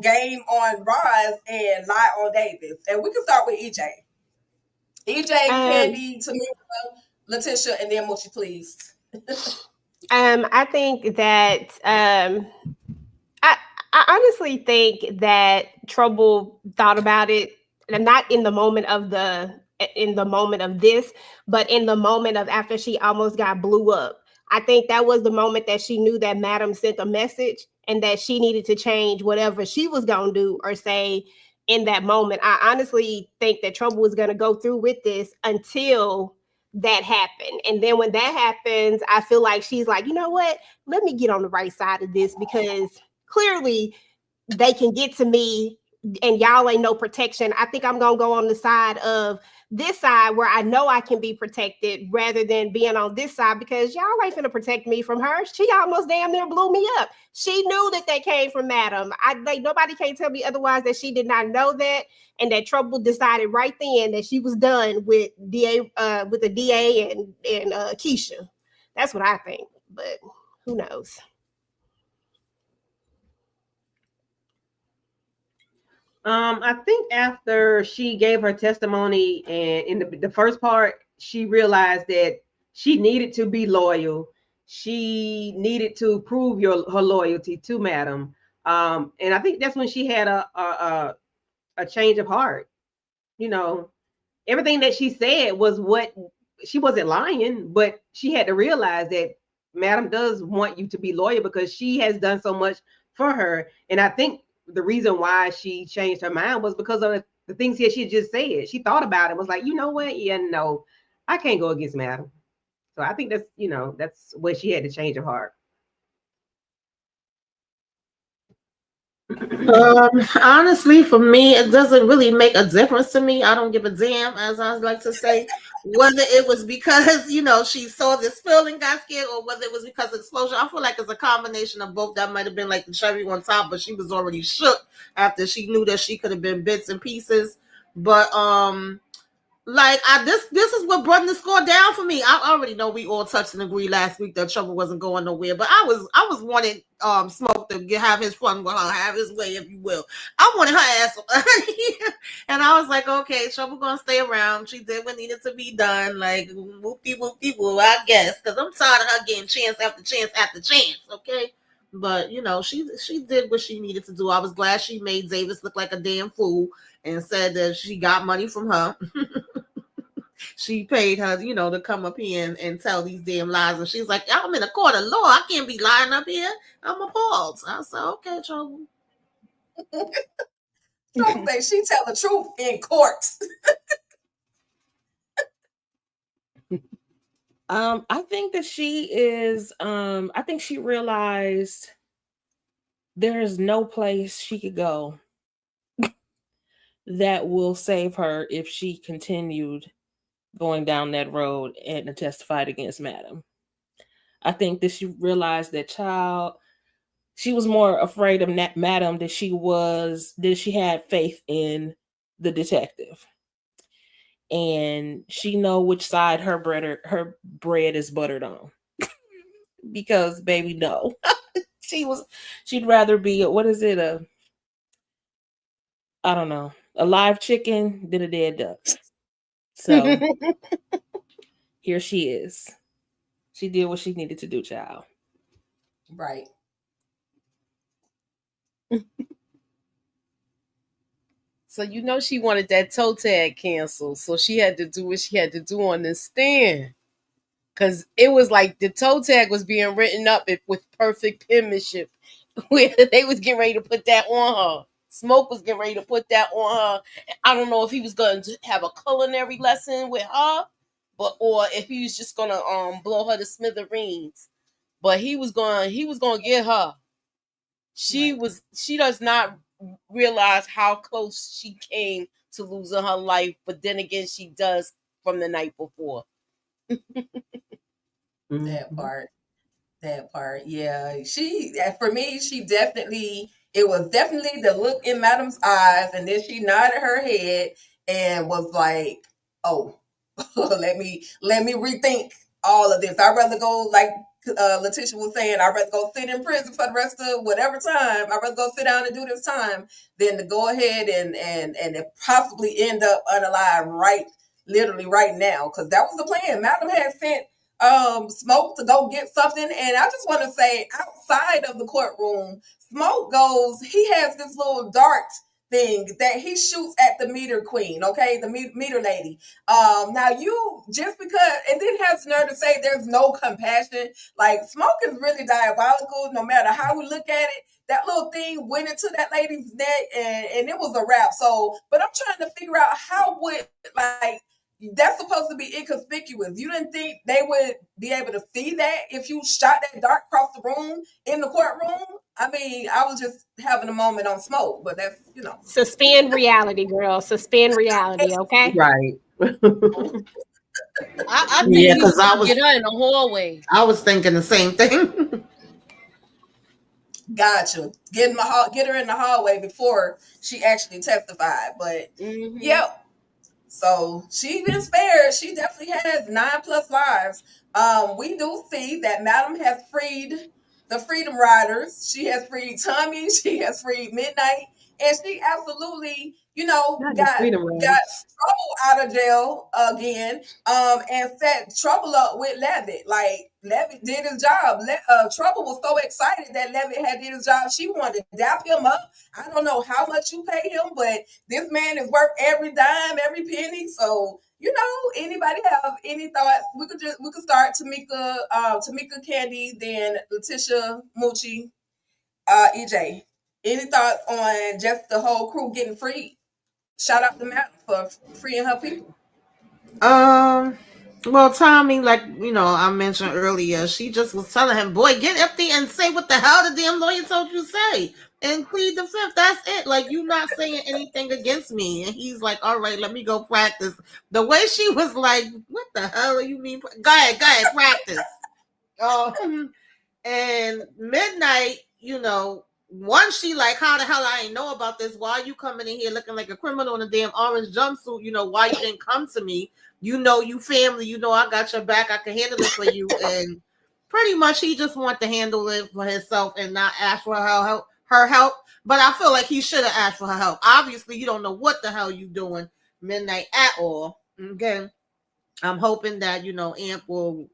game on Roz and lie on Davis? And we can start with EJ. EJ, Candy, Tamira, Letitia, and then Mochi, please. I think that I honestly think that Trouble thought about it, and not in the moment of this, but in the moment of after she almost got blew up. I think that was the moment that she knew that Madam sent a message, and that she needed to change whatever she was going to do or say in that moment. I honestly think that Trouble was going to go through with this until that happened. And then when that happens, I feel like she's like, you know what? Let me get on the right side of this, because clearly they can get to me and y'all ain't no protection. I think I'm going to go on the side of this side where I know I can be protected rather than being on this side, because y'all ain't finna protect me from her. She almost damn near blew me up. She knew that they came from Madam. Nobody can tell me otherwise that she did not know that, and that Trouble decided right then that she was done with the DA and Keisha. That's what I think, but who knows? I think after she gave her testimony and in the first part, she realized that she needed to be loyal. She needed to prove her loyalty to Madam. And I think that's when she had a change of heart. You know, everything that she said was what she wasn't lying, but she had to realize that Madam does want you to be loyal because she has done so much for her. And I think the reason why she changed her mind was because of the things that she just said. She thought about it, was like, you know what? Yeah, no, I can't go against Madam. So I think that's where she had to change her heart. Honestly, for me, it doesn't really make a difference to me. I don't give a damn, as I like to say, whether it was because she saw this spill and got scared, or whether it was because of explosion. I feel like it's a combination of both. That might have been like the cherry on top, but she was already shook after she knew that she could have been bits and pieces. But like this is what brought the score down for me. I already know we all touched and agreed last week that Trouble wasn't going nowhere, but I was wanting Smoke to have his fun with her, have his way, if you will. I wanted her ass, and I was like, okay, Trouble gonna stay around. She did what needed to be done, like whoopie whoopie whoop, I guess, because I'm tired of her getting chance after chance after chance. Okay. But she did what she needed to do. I was glad she made Davis look like a damn fool and said that she got money from her. She paid her, to come up here and tell these damn lies. And she's like, I'm in a court of law. I can't be lying up here. I'm appalled. I said, okay, Trouble. Trouble say she tell the truth in court. I think that she is. I think she realized there is no place she could go that will save her if she continued going down that road and testified against Madam. I think that she realized that she was more afraid of Madam than she had faith in the detective. And she know which side her bread is buttered on. Because baby, no. She'd rather be I don't know, a live chicken than a dead duck. So here she is. She did what she needed to do, child. Right. So she wanted that toe tag canceled. So she had to do what she had to do on the stand. Because it was like the toe tag was being written up with perfect penmanship. Where they was getting ready to put that on her. Smoke was getting ready to put that on her. I don't know if he was going to have a culinary lesson with her, or if he was just gonna blow her to smithereens. But he was gonna get her. She does not realize how close she came to losing her life, but then again she does from the night before. That part, yeah. For me, it was definitely the look in Madam's eyes, and then she nodded her head and was like, "Oh, let me rethink all of this. I'd rather go, like Letitia was saying, I'd rather go sit in prison for the rest of whatever time. I'd rather go sit down and do this time than to go ahead and possibly end up unalive literally right now, because that was the plan. Madam had sent Smoke to go get something, and I just want to say, outside of the courtroom, Smoke goes, he has this little dart thing that he shoots at the meter queen, okay, the meter lady. Now you just because, and then has the nerve to say there's no compassion. Like smoke is really diabolical, no matter how we look at it. That little thing went into that lady's neck, and it was a wrap. So, but I'm trying to figure out how would like that's supposed to be inconspicuous. You didn't think they would be able to see that if you shot that dart across the room in the courtroom? I mean, I was just having a moment on smoke, but that's Suspend reality, girl. Suspend reality, okay? Right. I think Yeah, he because should get her in the hallway. I was thinking the same thing. gotcha. Get her in the hallway before she actually testified. But Mm-hmm. yep. So she's been spared. She definitely has 9+ lives. We do see that Madam has freed the Freedom Riders. She has freed Tommy. She has freed Midnight, and she absolutely, Not the got Freedom got Riders. Trouble out of jail again. And set Trouble up with Levitt. Like Levitt did his job. Trouble was so excited that Levitt had did his job. She wanted to dap him up. I don't know how much you pay him, but this man is worth every dime, every penny. So, anybody have any thoughts? We could start Tamika Candy, then Letitia Mucci, EJ. Any thoughts on just the whole crew getting free? Shout out to Matt for freeing her people. Um, well, Tommy, like I mentioned earlier, she just was telling him, "Boy, get up there and say what the hell the damn lawyer told you to say, and plead the fifth. That's it. Like you not saying anything against me." And he's like, "All right, let me go practice." The way she was like, "What the hell do you mean? Go ahead, practice." And Midnight, once she like, how the hell I ain't know about this? Why are you coming in here looking like a criminal in a damn orange jumpsuit? Why you didn't come to me? You family, I got your back. I can handle it for you. And pretty much he just want to handle it for himself and not ask for her help. But I feel like he should have asked for her help. Obviously, you don't know what the hell you doing, Midnight, at all. Okay. I'm hoping that, Amp will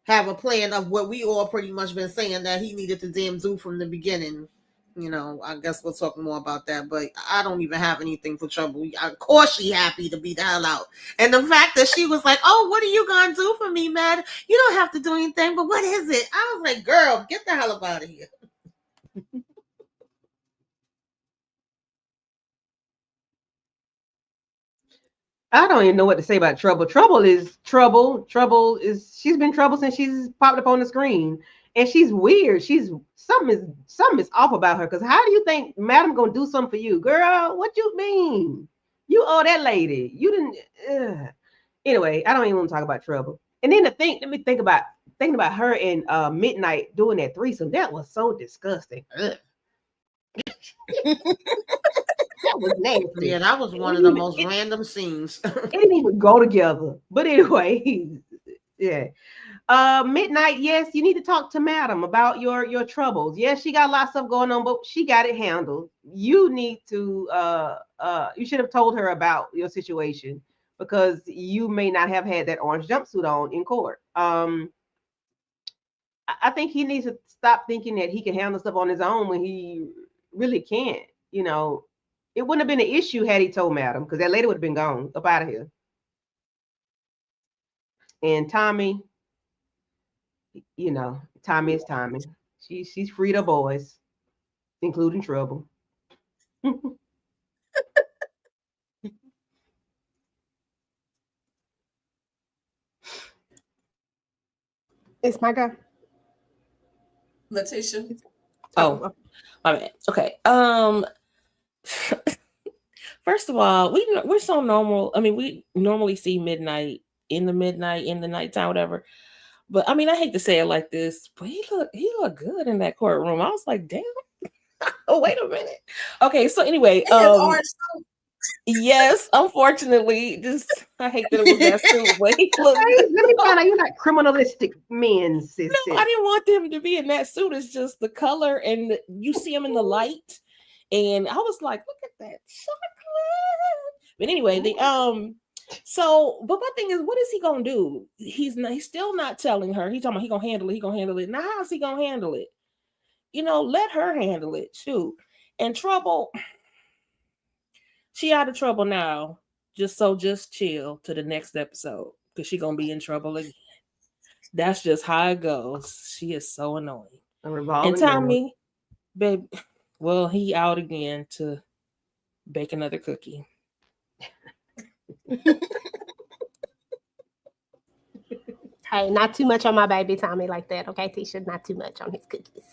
have a plan of what we all pretty much been saying that he needed to damn do from the beginning. I guess we'll talk more about that, but I don't even have anything for Trouble. Of course she happy to be the hell out. And the fact that she was like, "Oh, what are you going to do for me, Mad? You don't have to do anything, but what is it?" I was like, "Girl, get the hell up out of here." I don't even know what to say about Trouble. Trouble is trouble. She's been trouble since she's popped up on the screen. And she's weird. She's something is off about her. Because how do you think Madam gonna do something for you? Girl, what you mean? You owe that lady. You didn't anyway, I don't even want to talk about Trouble. And then let me think about thinking about her and Midnight doing that threesome. That was so disgusting. Ugh. That was nasty. Yeah, that was one of the most random scenes. It didn't even go together. But anyway, yeah. Midnight, yes, you need to talk to Madam about your troubles. Yes, she got lots of stuff going on, but she got it handled. You need to you should have told her about your situation because you may not have had that orange jumpsuit on in court. I think he needs to stop thinking that he can handle stuff on his own when he really can't. It wouldn't have been an issue had he told Madam because that lady would have been gone up out of here. And Tommy, Tommy is Tommy. She's freed her boys, including Trouble. It's my girl. Letitia. Oh, my bad. Okay. First of all, we're so normal. I mean, we normally see Midnight in the nighttime, whatever. But I mean, I hate to say it like this, but he looked good in that courtroom. I was like, damn. Oh, wait a minute. Okay, so anyway, yes, unfortunately, just I hate that it was that suit, but he looked Hey, good. let me find out you're not criminalistic men, sis. No, I didn't want them to be in that suit. It's just the color, and you see him in the light, and I was like, look at that chocolate. But anyway, so, but my thing is, what is he gonna do? He's still not telling her. He's talking about he gonna handle it. He gonna handle it. Now, how's he gonna handle it? Let her handle it. Shoot. And Trouble. She out of trouble now. Just chill to the next episode because she gonna be in trouble again. That's just how it goes. She is so annoying. A And revolving door. Tommy, babe, well, he out again to bake another cookie. Hey, not too much on my baby Tommy like that, okay, Tisha? Not too much on his cookies.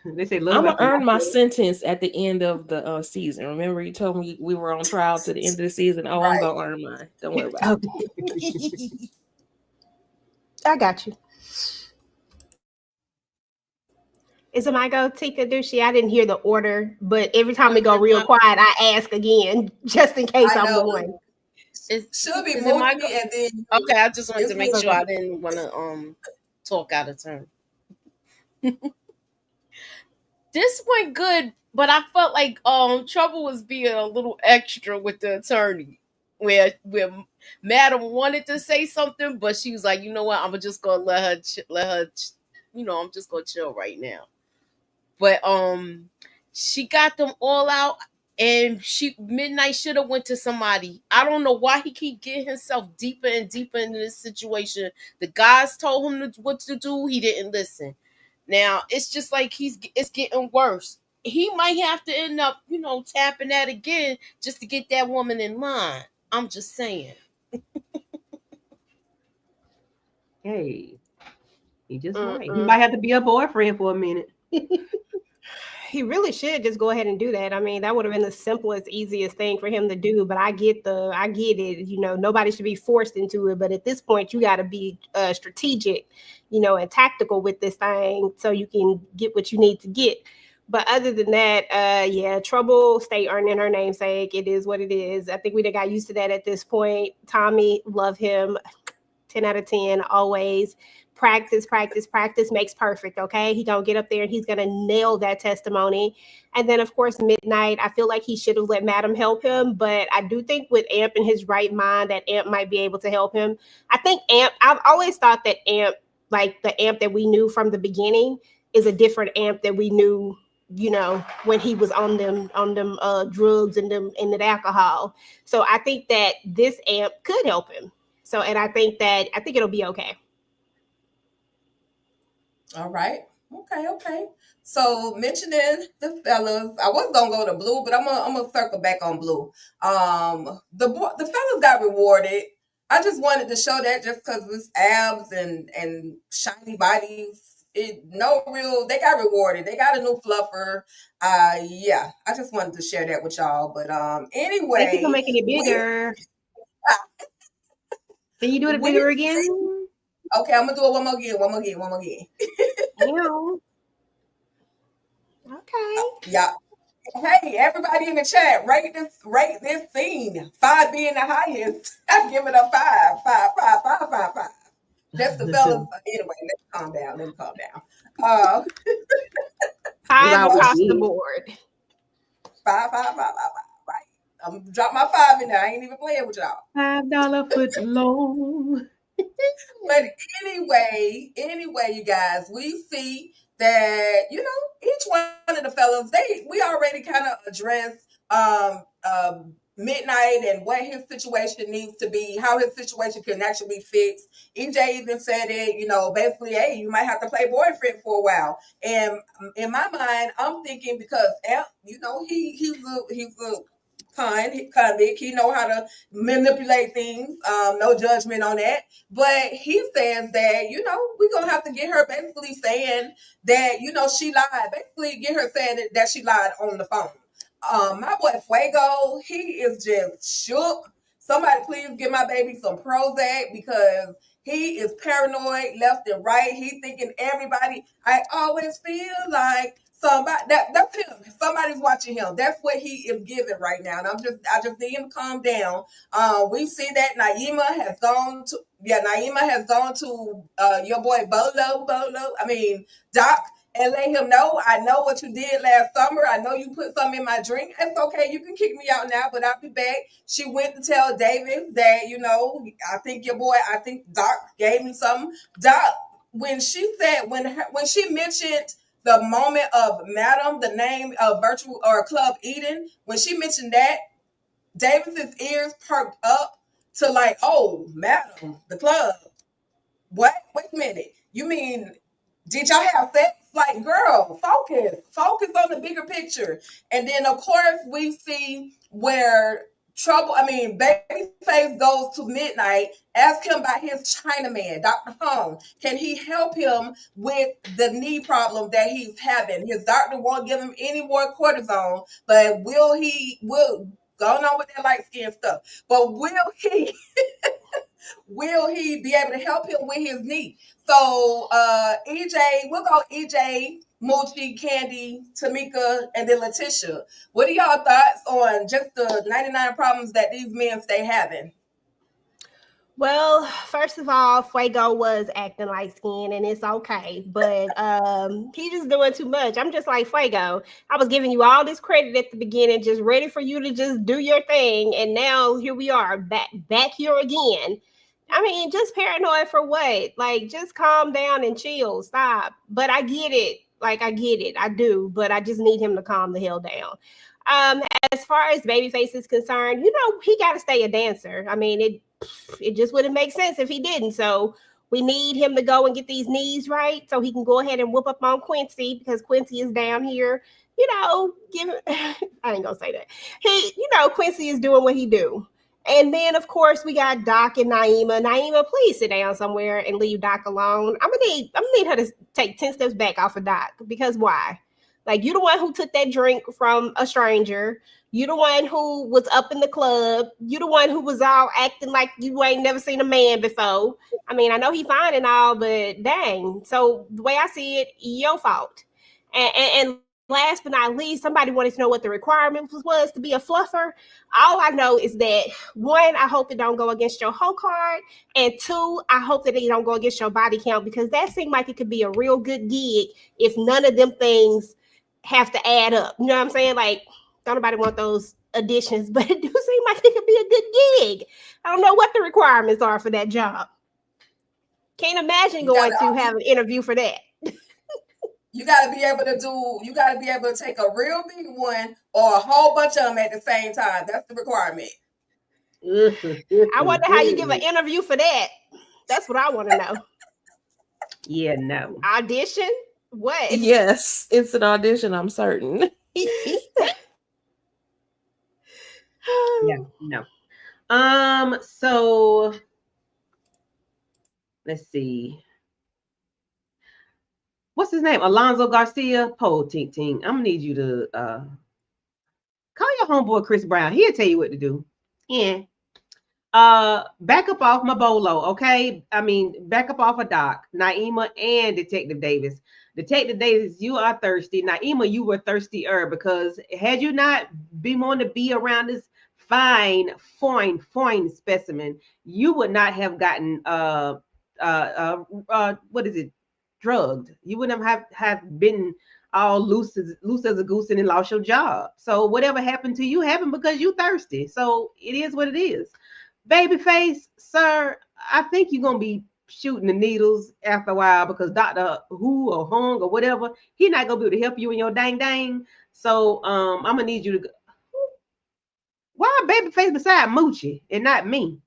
They say love I'm gonna after earn my hospital. sentence at the end of the season. Remember, you told me we were on trial to the end of the season. Oh, I'm Right. gonna earn mine. Don't worry about Okay, it. I got you. Is it my go, Tika Dushi? I didn't hear the order, but every time we go real quiet, I ask again just in case I I'm know. going. Should be Is it my movie and then Okay, I just wanted it's to make movie. sure Okay. I didn't want to talk out of turn. This went good, but I felt like Trouble was being a little extra with the attorney, where Madam wanted to say something, but she was like, you know what, I'm just gonna I'm just gonna chill right now. But she got them all out, and she Midnight should have went to somebody. I don't know why he keep getting himself deeper and deeper into this situation. The guys told him what to do, he didn't listen. Now it's just like it's getting worse. He might have to end up, tapping that again just to get that woman in line. I'm just saying. Hey, he just might. He Mm-mm. might have to be a boyfriend for a minute. He really should just go ahead and do that. I mean, that would have been the simplest, easiest thing for him to do. But I get it. Nobody should be forced into it. But at this point, you got to be strategic, and tactical with this thing so you can get what you need to get. But other than that, yeah, Trouble stay earning her namesake. It is what it is. I think we done got used to that at this point. Tommy, love him. 10 out of 10, always. Practice makes perfect, okay? He gonna get up there and he's gonna nail that testimony. And then, of course, Midnight, I feel like he should have let Madam help him, but I do think with Amp in his right mind that Amp might be able to help him. I think I've always thought that Amp, like the Amp that we knew from the beginning, is a different Amp that we knew, when he was on them drugs and the alcohol. So I think that this Amp could help him. So, and I think it'll be okay. All right. Okay. So mentioning the fellas, I was gonna go to Blue, but I'm gonna circle back on Blue. The fellas got rewarded. I just wanted to show that just because it's abs and shiny bodies. They got rewarded. They got a new fluffer. Yeah, I just wanted to share that with y'all. But Thank you for anyway, making it we bigger. Can you do it we bigger again? okay. I'm gonna do it one more again. Ew. Okay. Yeah. Hey, everybody in the chat, rate this scene. 5 being the highest. I give it a 5. 5. That's the fellas. Anyway, let me calm down. Uh, 5 Always across the is. board. 5. Right. I'm drop my 5 in there. I ain't even playing with y'all. $5 foot long. But anyway, you guys, we see that each one of the fellas, we already kind of addressed Midnight and what his situation needs to be, how his situation can actually be fixed. EJ even said it, basically, hey, you might have to play boyfriend for a while. And in my mind, I'm thinking because he's a convict. He know how to manipulate things. No judgment on that. But he says that, we're going to have to get her basically saying that, she lied. Basically get her saying that she lied on the phone. My boy Fuego, he is just shook. Somebody please give my baby some Prozac because he is paranoid left and right. He thinking everybody. I always feel like that's him. Somebody's watching him. That's what he is giving right now. And I just need him to calm down. We see that Naima has gone to your boy Bolo. Doc, and let him know, I know what you did last summer. I know you put something in my drink. It's okay. You can kick me out now, but I'll be back. She went to tell David that, I think Doc gave me something. Doc, when she said, when she mentioned the moment of Madam, the name of Virtual or Club Eden, when she mentioned that, Davis's ears perked up to like, oh, madam, the club. What? Wait a minute. You mean did y'all have sex? Like, girl, focus on the bigger picture. And then, of course, we see where Babyface goes to Midnight, ask him about his Chinaman, Dr. Hong. Can he help him with the knee problem that he's having? His doctor won't give him any more cortisone, but will going on with that light skin stuff. But will he be able to help him with his knee? So EJ, we'll go EJ, Moochie, Candy, Tamika, and then Letitia. What are y'all thoughts on just the 99 problems that these men stay having? Well, first of all, Fuego was acting like skin, and it's okay, but he just doing too much. I'm just like, Fuego, I was giving you all this credit at the beginning, just ready for you to just do your thing, and now here we are, back here again. I mean, just paranoid for what? Like, just calm down and chill. Stop. But I get it. Like, I get it. I do. But I just need him to calm the hell down. Um, as far as Babyface is concerned, he got to stay a dancer. I mean, it just wouldn't make sense if he didn't. So we need him to go and get these knees right so he can go ahead and whoop up on Quincy, because Quincy is down here. Give him, I ain't gonna say that. Quincy is doing what he do. And then, of course, we got Doc and Naima. Naima, please sit down somewhere and leave Doc alone. I'm gonna need her to take 10 steps back off of Doc, because why? Like, you the one who took that drink from a stranger. You the one who was up in the club. You the one who was all acting like you ain't never seen a man before. I mean, I know he fine and all, but dang. So the way I see it, your fault. And last but not least, somebody wanted to know what the requirement was to be a fluffer. All I know is that, one, I hope it don't go against your whole card. And two, I hope that it don't go against your body count, because that seemed like it could be a real good gig if none of them things have to add up. You know what I'm saying? Like, don't nobody want those additions, but it do seem like it could be a good gig. I don't know what the requirements are for that job. Can't imagine going to have an interview for that. You gotta be able to take a real big one or a whole bunch of them at the same time. That's the requirement. I wonder how you give an interview for that. That's what I want to know. Yeah, no. Audition? What? Yes, it's an audition, I'm certain. Yeah, no. So let's see. What's his name? Alonzo Garcia. Po Tink Tink. I'm gonna need you to call your homeboy Chris Brown. He'll tell you what to do. Yeah. Back up off my bolo, okay? I mean, back up off of Doc, Naima, and Detective Davis. Detective Davis, you are thirsty. Naima, you were thirstier, because had you not been wanting to be around this fine specimen, you would not have gotten what is it? Drugged. You wouldn't have been all loose as a goose and lost your job. So whatever happened to you happened because you thirsty. So it is what it is. Babyface, sir, I think you're gonna be shooting the needles after a while, because Dr. Who or Hung or whatever, he not gonna be able to help you in your dang. So I'm gonna need you to go. Why Babyface beside Moochie and not me?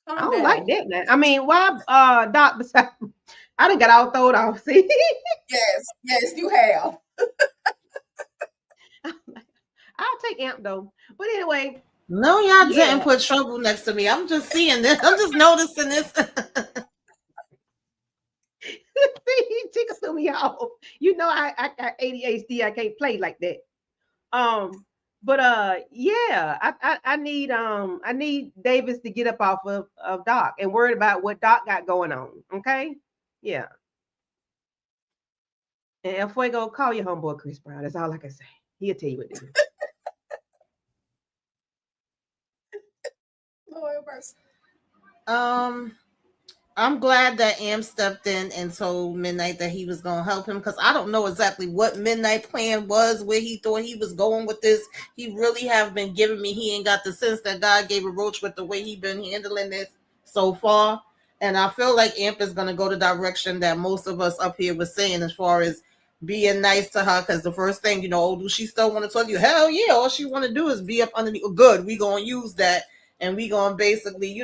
I don't like that, man. I mean, why Doc beside I done got all thrown off. See? Yes, you have. I'll take Amp though. But anyway. No, y'all didn't put Trouble next to me. I'm just seeing this. I'm just noticing this. Tika threw me off. You know, I got ADHD. I can't play like that. But yeah, I need Davis to get up off of Doc and worry about what Doc got going on. Okay. Yeah. And El Fuego, call your homeboy Chris Brown. That's all I can say. He'll tell you what to do. I'm glad that Am stepped in and told Midnight that he was going to help him, because I don't know exactly what Midnight plan was, where he thought he was going with this. He really have been giving me, he ain't got the sense that God gave a Roach with the way he been handling this so far. And I feel like Amp is going to go the direction that most of us up here was saying, as far as being nice to her, because the first thing, do she still want to talk to you? Hell yeah, all she want to do is be up underneath. Good, we gonna use that, and we gonna basically,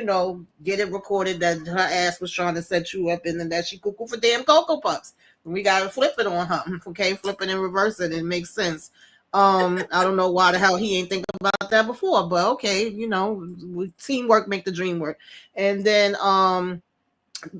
get it recorded that her ass was trying to set you up, and then that she cuckoo for damn Cocoa Puffs. We gotta flip it on her, okay? Flip it and reverse it. It makes sense. I don't know why the hell he ain't think about that before, but okay, teamwork make the dream work. And then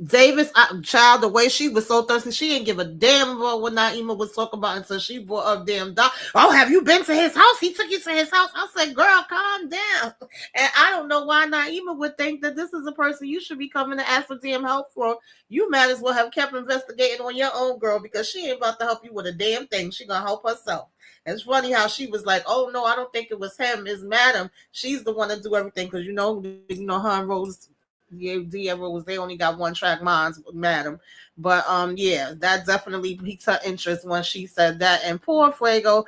Davis, child, the way she was so thirsty, she didn't give a damn about what Naima was talking about until she brought up damn dog. Oh, have you been to his house? He took you to his house. I said, girl, calm down. And I don't know why Naima would think that this is a person you should be coming to ask for damn help for. You might as well have kept investigating on your own, girl, because she ain't about to help you with a damn thing. She gonna help herself. It's funny how she was like, oh no, I don't think it was him, it's Madam. She's the one to do everything, because her and Rose, Dia Rose, they only got one track minds, Madam. But yeah, that definitely piqued her interest when she said that. And poor Fuego,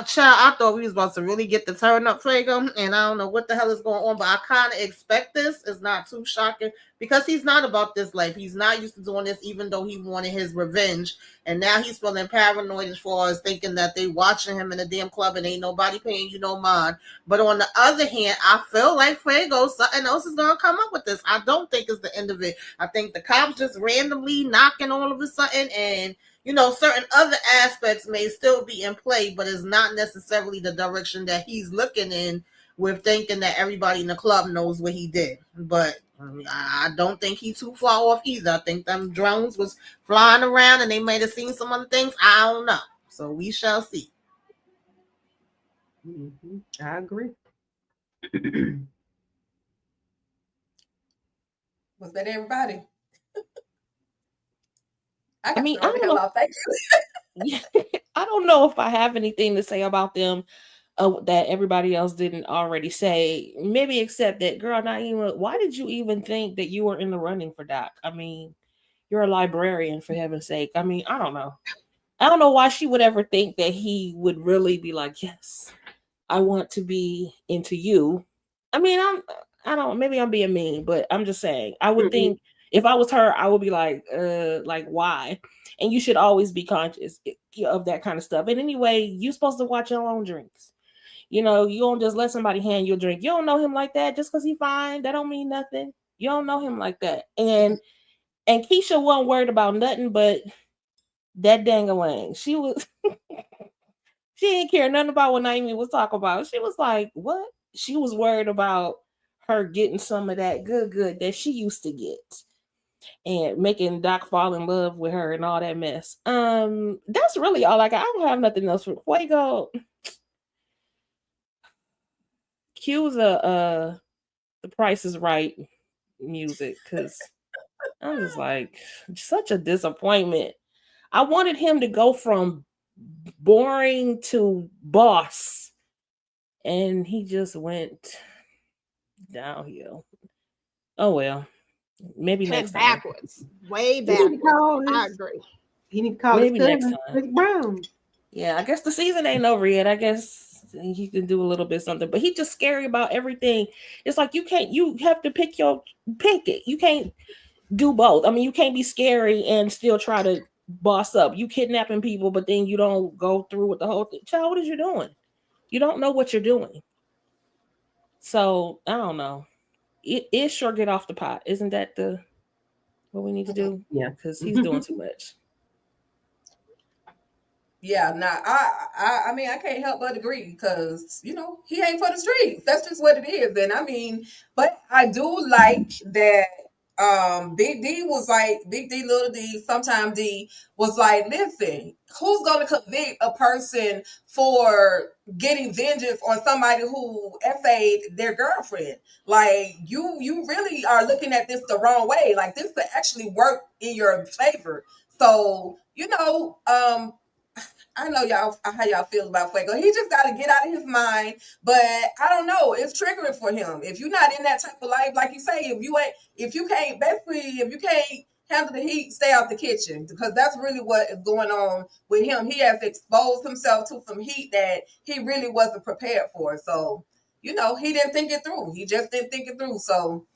child, I thought we was about to really get the turn up Fuego, and I don't know what the hell is going on, but I kind of expect this. It's not too shocking, because he's not about this life. He's not used to doing this, even though he wanted his revenge. And now he's feeling paranoid as far as thinking that they watching him in a damn club and ain't nobody paying you no mind. But on the other hand, I feel like Fuego, something else is going to come up with this. I don't think it's the end of it. I think the cops just randomly knocking all of a sudden, and certain other aspects may still be in play, but it's not necessarily the direction that he's looking in, with thinking that everybody in the club knows what he did. But I don't think he's too far off either. I think them drones was flying around and they might have seen some other things. I don't know. So we shall see. Mm-hmm. I agree. Was that everybody? I mean, I don't know. Thank you. I don't know if I have anything to say about them that everybody else didn't already say. Maybe except that, girl, Naima, why did you even think that you were in the running for Doc? I mean, you're a librarian, for heaven's sake. I mean, I don't know. I don't know why she would ever think that he would really be like, yes, I want to be into you. I mean, I don't, maybe I'm being mean, but I'm just saying, I would think if I was her, I would be like why? And you should always be conscious of that kind of stuff. And anyway, you're supposed to watch your own drinks. You don't just let somebody hand you a drink. You don't know him like that. Just because he fine, that don't mean nothing. You don't know him like that. And Keisha wasn't worried about nothing but that dang-a-lang. She was she didn't care nothing about what Naomi was talking about. She was like, what? She was worried about her getting some of that good that she used to get and making Doc fall in love with her and all that mess. That's really all I got. I don't have nothing else for Fuego. Cue the Price is Right music, because I'm just like, such a disappointment. I wanted him to go from boring to boss, and he just went downhill. Oh well, maybe next time. Backwards, way backwards. I agree. He need to call maybe next time. Chris Brown. Yeah, I guess the season ain't over yet. I guess he can do a little bit something, but he's just scary about everything. It's like you have to pick it. You can't do both. I mean, you can't be scary and still try to boss up. You kidnapping people, but then you don't go through with the whole thing. Child, what is you doing? You don't know what you're doing. So I don't know. It sure get off the pot. Isn't that what we need to do? Yeah, because he's doing too much. Yeah, nah, I mean, I can't help but agree, because he ain't for the streets. That's just what it is. And I mean, but I do like that. Big D was like, Big D, Little D, sometimes D was like, listen, who's gonna convict a person for getting vengeance on somebody who FA'd their girlfriend? Like, you really are looking at this the wrong way. Like, this could actually work in your favor. So, I know y'all how y'all feel about Fuego. He just got to get out of his mind. But I don't know. It's triggering for him. If you're not in that type of life, like you say, if you can't handle the heat, stay out the kitchen, because that's really what is going on with him. He has exposed himself to some heat that he really wasn't prepared for. So, he didn't think it through. He just didn't think it through. So,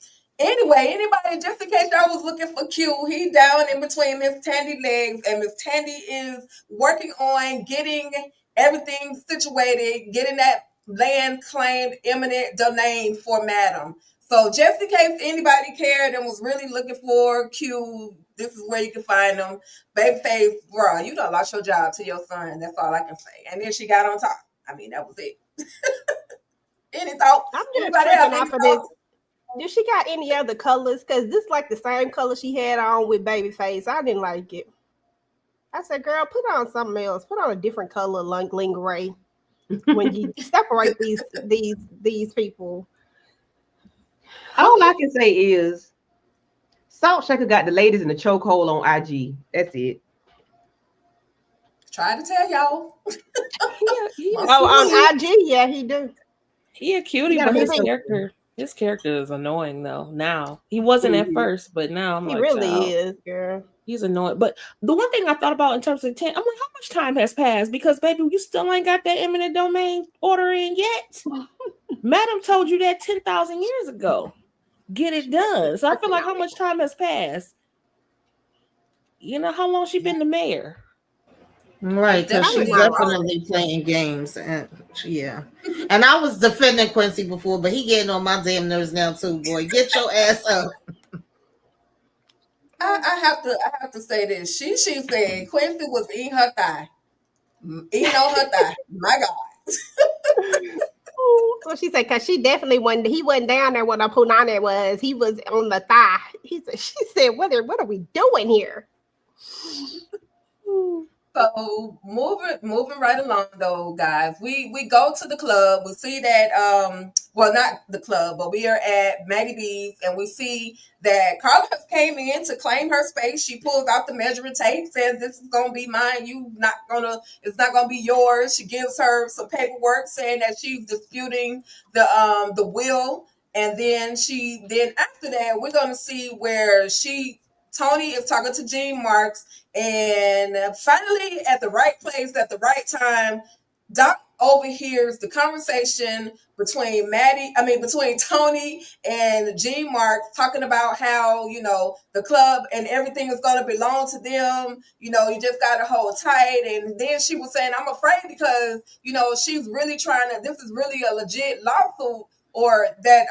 Anyway, anybody, just in case y'all was looking for Q, he down in between Miss Tandy legs, and Miss Tandy is working on getting everything situated, getting that land claimed eminent domain for Madam. So just in case anybody cared and was really looking for Q, this is where you can find them. Babyface, bro, you done lost your job to your son. That's all I can say. And then she got on top. I mean, that was it. Any thoughts? I'm just Anybody have tripping any off of this. thoughts? Did she got any other colors? Because this like the same color she had on with Babyface. I didn't like it. I said, girl, put on something else. Put on a different color, like lingerie. When you separate these people. All I can say is Salt Shaker got the ladies in the chokehold on IG. That's it. Try to tell y'all. On IG, yeah, he do. He a cutie, but his character is annoying though. Now he wasn't at first, but now I'm he like, really is, girl. He's annoying. But the one thing I thought about in terms of 10, I'm like, how much time has passed? Because baby, you still ain't got that eminent domain order in yet. Madam told you that 10,000 years ago. Get it done. So I feel like how much time has passed. You know how long she been the mayor? Right, because she's definitely playing games, and yeah. And I was defending Quincy before, but he getting on my damn nerves now too. Boy, get your ass up. I have to say this. She said Quincy was eating her thigh, eating on her thigh. My God. Well, she said because she definitely wasn't. He wasn't down there when the punani was. He was on the thigh. She said, what are we doing here? So moving right along though, guys. We go to the club. We see that well, not the club, but we are at Maddie B's, and we see that Carla came in to claim her space. She pulls out the measuring tape, says this is gonna be mine. It's not gonna be yours. She gives her some paperwork saying that she's disputing the will, and then after that we're gonna see where Tony is talking to Gene Marks, and finally, at the right place at the right time, Doc overhears the conversation between Tony and Gene Marks talking about how, the club and everything is going to belong to them. You just got to hold tight. And then she was saying, I'm afraid because, she's really this is really a legit lawsuit, or that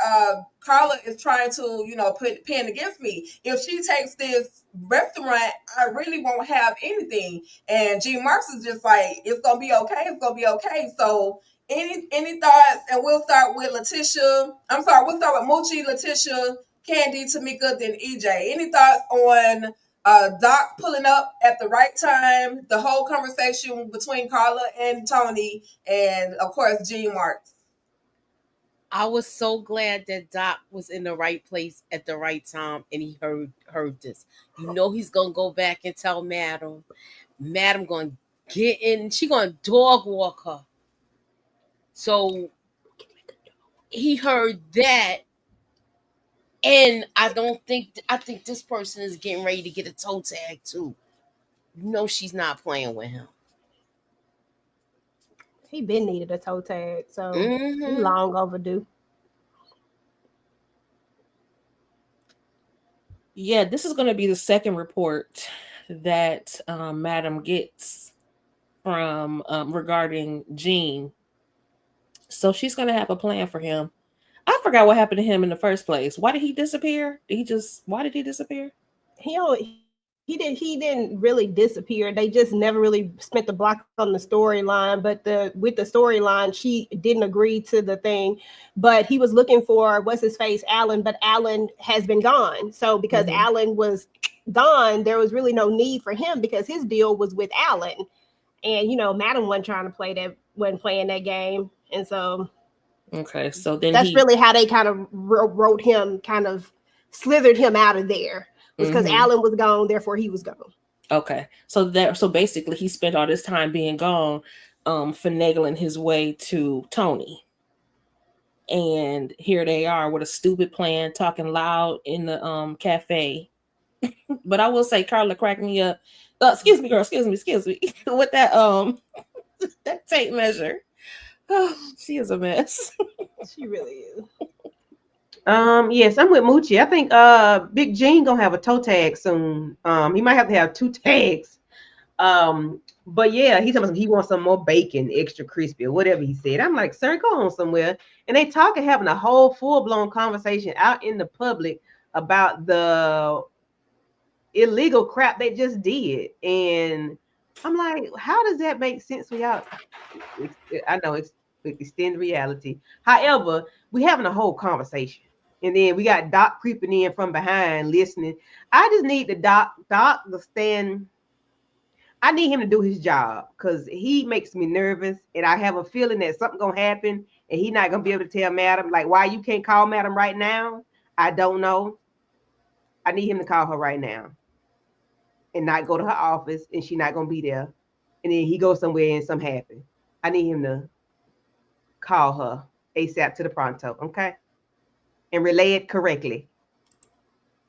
Carla is trying to, put pen against me. If she takes this restaurant, I really won't have anything. And G Marks is just like, it's gonna be okay. It's gonna be okay. So, any thoughts? And we'll start with Letitia. I'm sorry, we'll start with Moochie, Letitia, Candy, Tamika, then EJ. Any thoughts on Doc pulling up at the right time? The whole conversation between Carla and Tony, and of course G Marks. I was so glad that Doc was in the right place at the right time, and he heard this. He's gonna go back and tell Madam. Madam gonna get in. She gonna dog walk her. So he heard that, and I think this person is getting ready to get a toe tag too. She's not playing with him. He been needed a toe tag, so he's long overdue. Yeah, this is going to be the second report that Madam gets from regarding Gene. So she's going to have a plan for him. I forgot what happened to him in the first place. Why did he disappear? Why did he disappear? He didn't really disappear. They just never really spent the block on the storyline. But with the storyline, she didn't agree to the thing. But he was looking for what's his face, Alan. But Alan has been gone. So because Alan was gone, there was really no need for him because his deal was with Alan. And Madam wasn't playing that game. And so okay, so then that's really how they kind of wrote him, kind of slithered him out of there. Because Alan was gone, therefore he was gone. Okay, so basically he spent all this time being gone, finagling his way to Tony, and here they are with a stupid plan, talking loud in the cafe. But I will say, Carla cracked me up. Excuse me, girl. Excuse me. With that that tape measure, oh, she is a mess. She really is. Yes, I'm with Moochie. I think Big Gene gonna have a toe tag soon. He might have to have two tags. But yeah, he wants some more bacon, extra crispy, or whatever he said. I'm like, sir, go on somewhere. And they talking, having a whole full blown conversation out in the public about the illegal crap they just did. And I'm like, how does that make sense for y'all? I know it's extend reality. However, we having a whole conversation. And then we got Doc creeping in from behind listening. I just need the Doc to stand. I need him to do his job because he makes me nervous, and I have a feeling that something gonna happen, and he not gonna be able to tell Madam like why you can't call Madam right now. I don't know. I need him to call her right now, and not go to her office, and she not gonna be there, and then he goes somewhere and something happen. I need him to call her ASAP to the pronto, okay, and relay it correctly.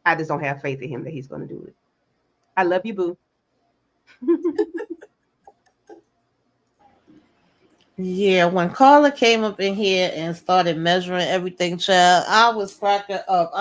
I just don't have faith in him that he's gonna do it. I love you, boo. Yeah, when Carla came up in here and started measuring everything, child, I was cracking up.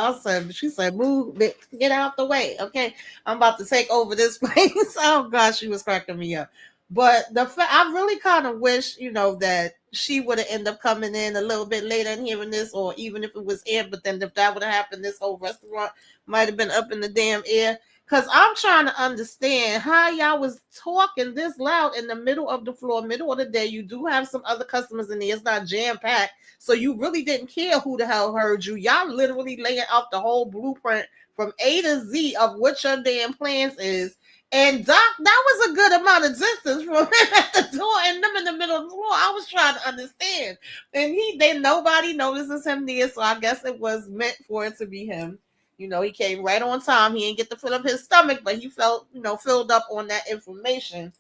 She said, move, get out the way. Okay. I'm about to take over this place. Oh gosh, she was cracking me up. But I really kind of wish, that she would have ended up coming in a little bit later and hearing this, or even if it was air, but then if that would have happened, this whole restaurant might have been up in the damn air. Because I'm trying to understand how y'all was talking this loud in the middle of the floor, middle of the day. You do have some other customers in there. It's not jam-packed. So you really didn't care who the hell heard you. Y'all literally laying out the whole blueprint from A to Z of what your damn plans is. And Doc, that was a good amount of distance from him at the door and them in the middle of the floor. I was trying to understand. And nobody notices him there. So I guess it was meant for it to be him. He came right on time. He didn't get to fill up his stomach, but he felt, filled up on that information.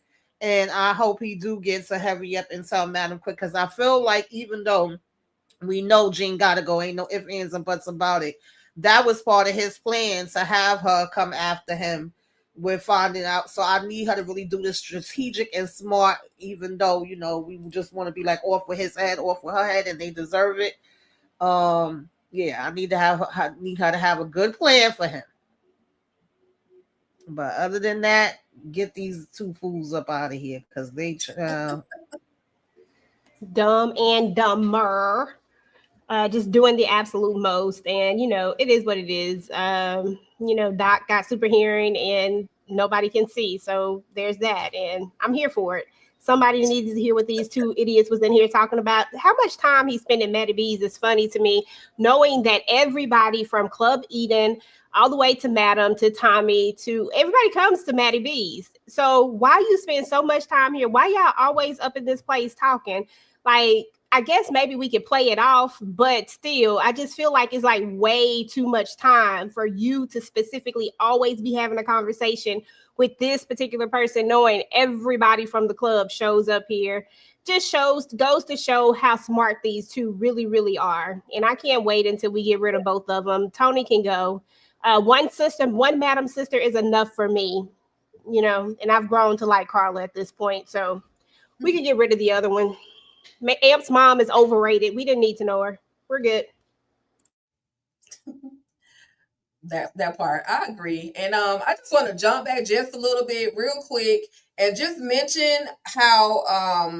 And I hope he do get to hurry up and tell Madam quick, because I feel like even though we know Jean gotta go, ain't no ifs, ands, and buts about it. That was part of his plan to have her come after him with finding out. So I need her to really do this strategic and smart, even though, we just want to be like off with his head, off with her head, and they deserve it. Yeah, I need her to have a good plan for him. But other than that, get these two fools up out of here because they Dumb and dumber. Just doing the absolute most, and it is what it is. Doc got super hearing and nobody can see, so there's that, and I'm here for it. Somebody needs to hear what these two idiots was in here talking about. How much time he spent in Maddie B's is funny to me, knowing that everybody from Club Eden all the way to Madam to Tommy to everybody comes to Maddie B's. So why you spend so much time here? Why y'all always up in this place talking? Like, I guess maybe we could play it off, but still, I just feel like it's like way too much time for you to specifically always be having a conversation with this particular person, knowing everybody from the club shows up here. Just goes to show how smart these two really, really are. And I can't wait until we get rid of both of them. Tony can go. One Madam sister is enough for me, and I've grown to like Carla at this point. So we can get rid of the other one. Amp's mom is overrated. We didn't need to know her. We're good. That part, I agree. And I just want to jump back just a little bit real quick and just mention how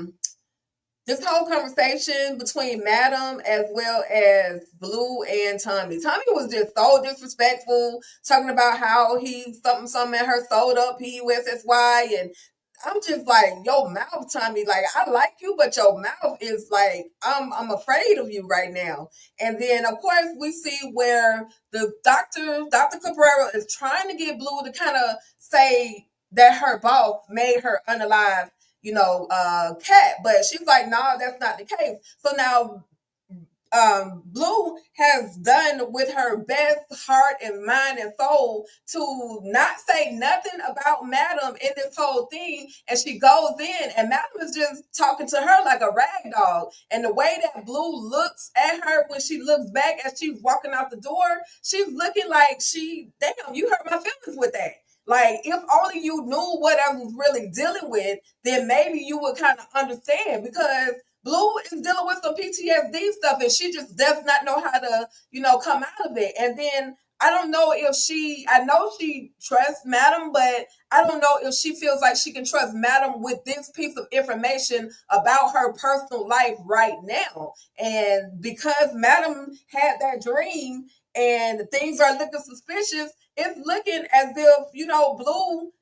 this whole conversation between Madam as well as Blue and Tommy. Tommy was just so disrespectful, talking about how he something in her sold up PUSSY, and I'm just like, your mouth, Tommy. Like, I like you, but your mouth is like, I'm afraid of you right now. And then, of course, we see where the Dr. Cabrera, is trying to get Blue to kind of say that her boss made her unalive, cat. But she's like, no, that's not the case. So now Blue has done with her best heart and mind and soul to not say nothing about Madam in this whole thing. And she goes in and Madam is just talking to her like a rag dog. And the way that Blue looks at her when she looks back as she's walking out the door, she's looking like damn, you hurt my feelings with that. Like, if only you knew what I was really dealing with, then maybe you would kind of understand, because Blue is dealing with some PTSD stuff, and she just does not know how to, come out of it. And then I don't know if I know she trusts Madam, but I don't know if she feels like she can trust Madam with this piece of information about her personal life right now. And because Madam had that dream and things are looking suspicious, it's looking as if, Blue,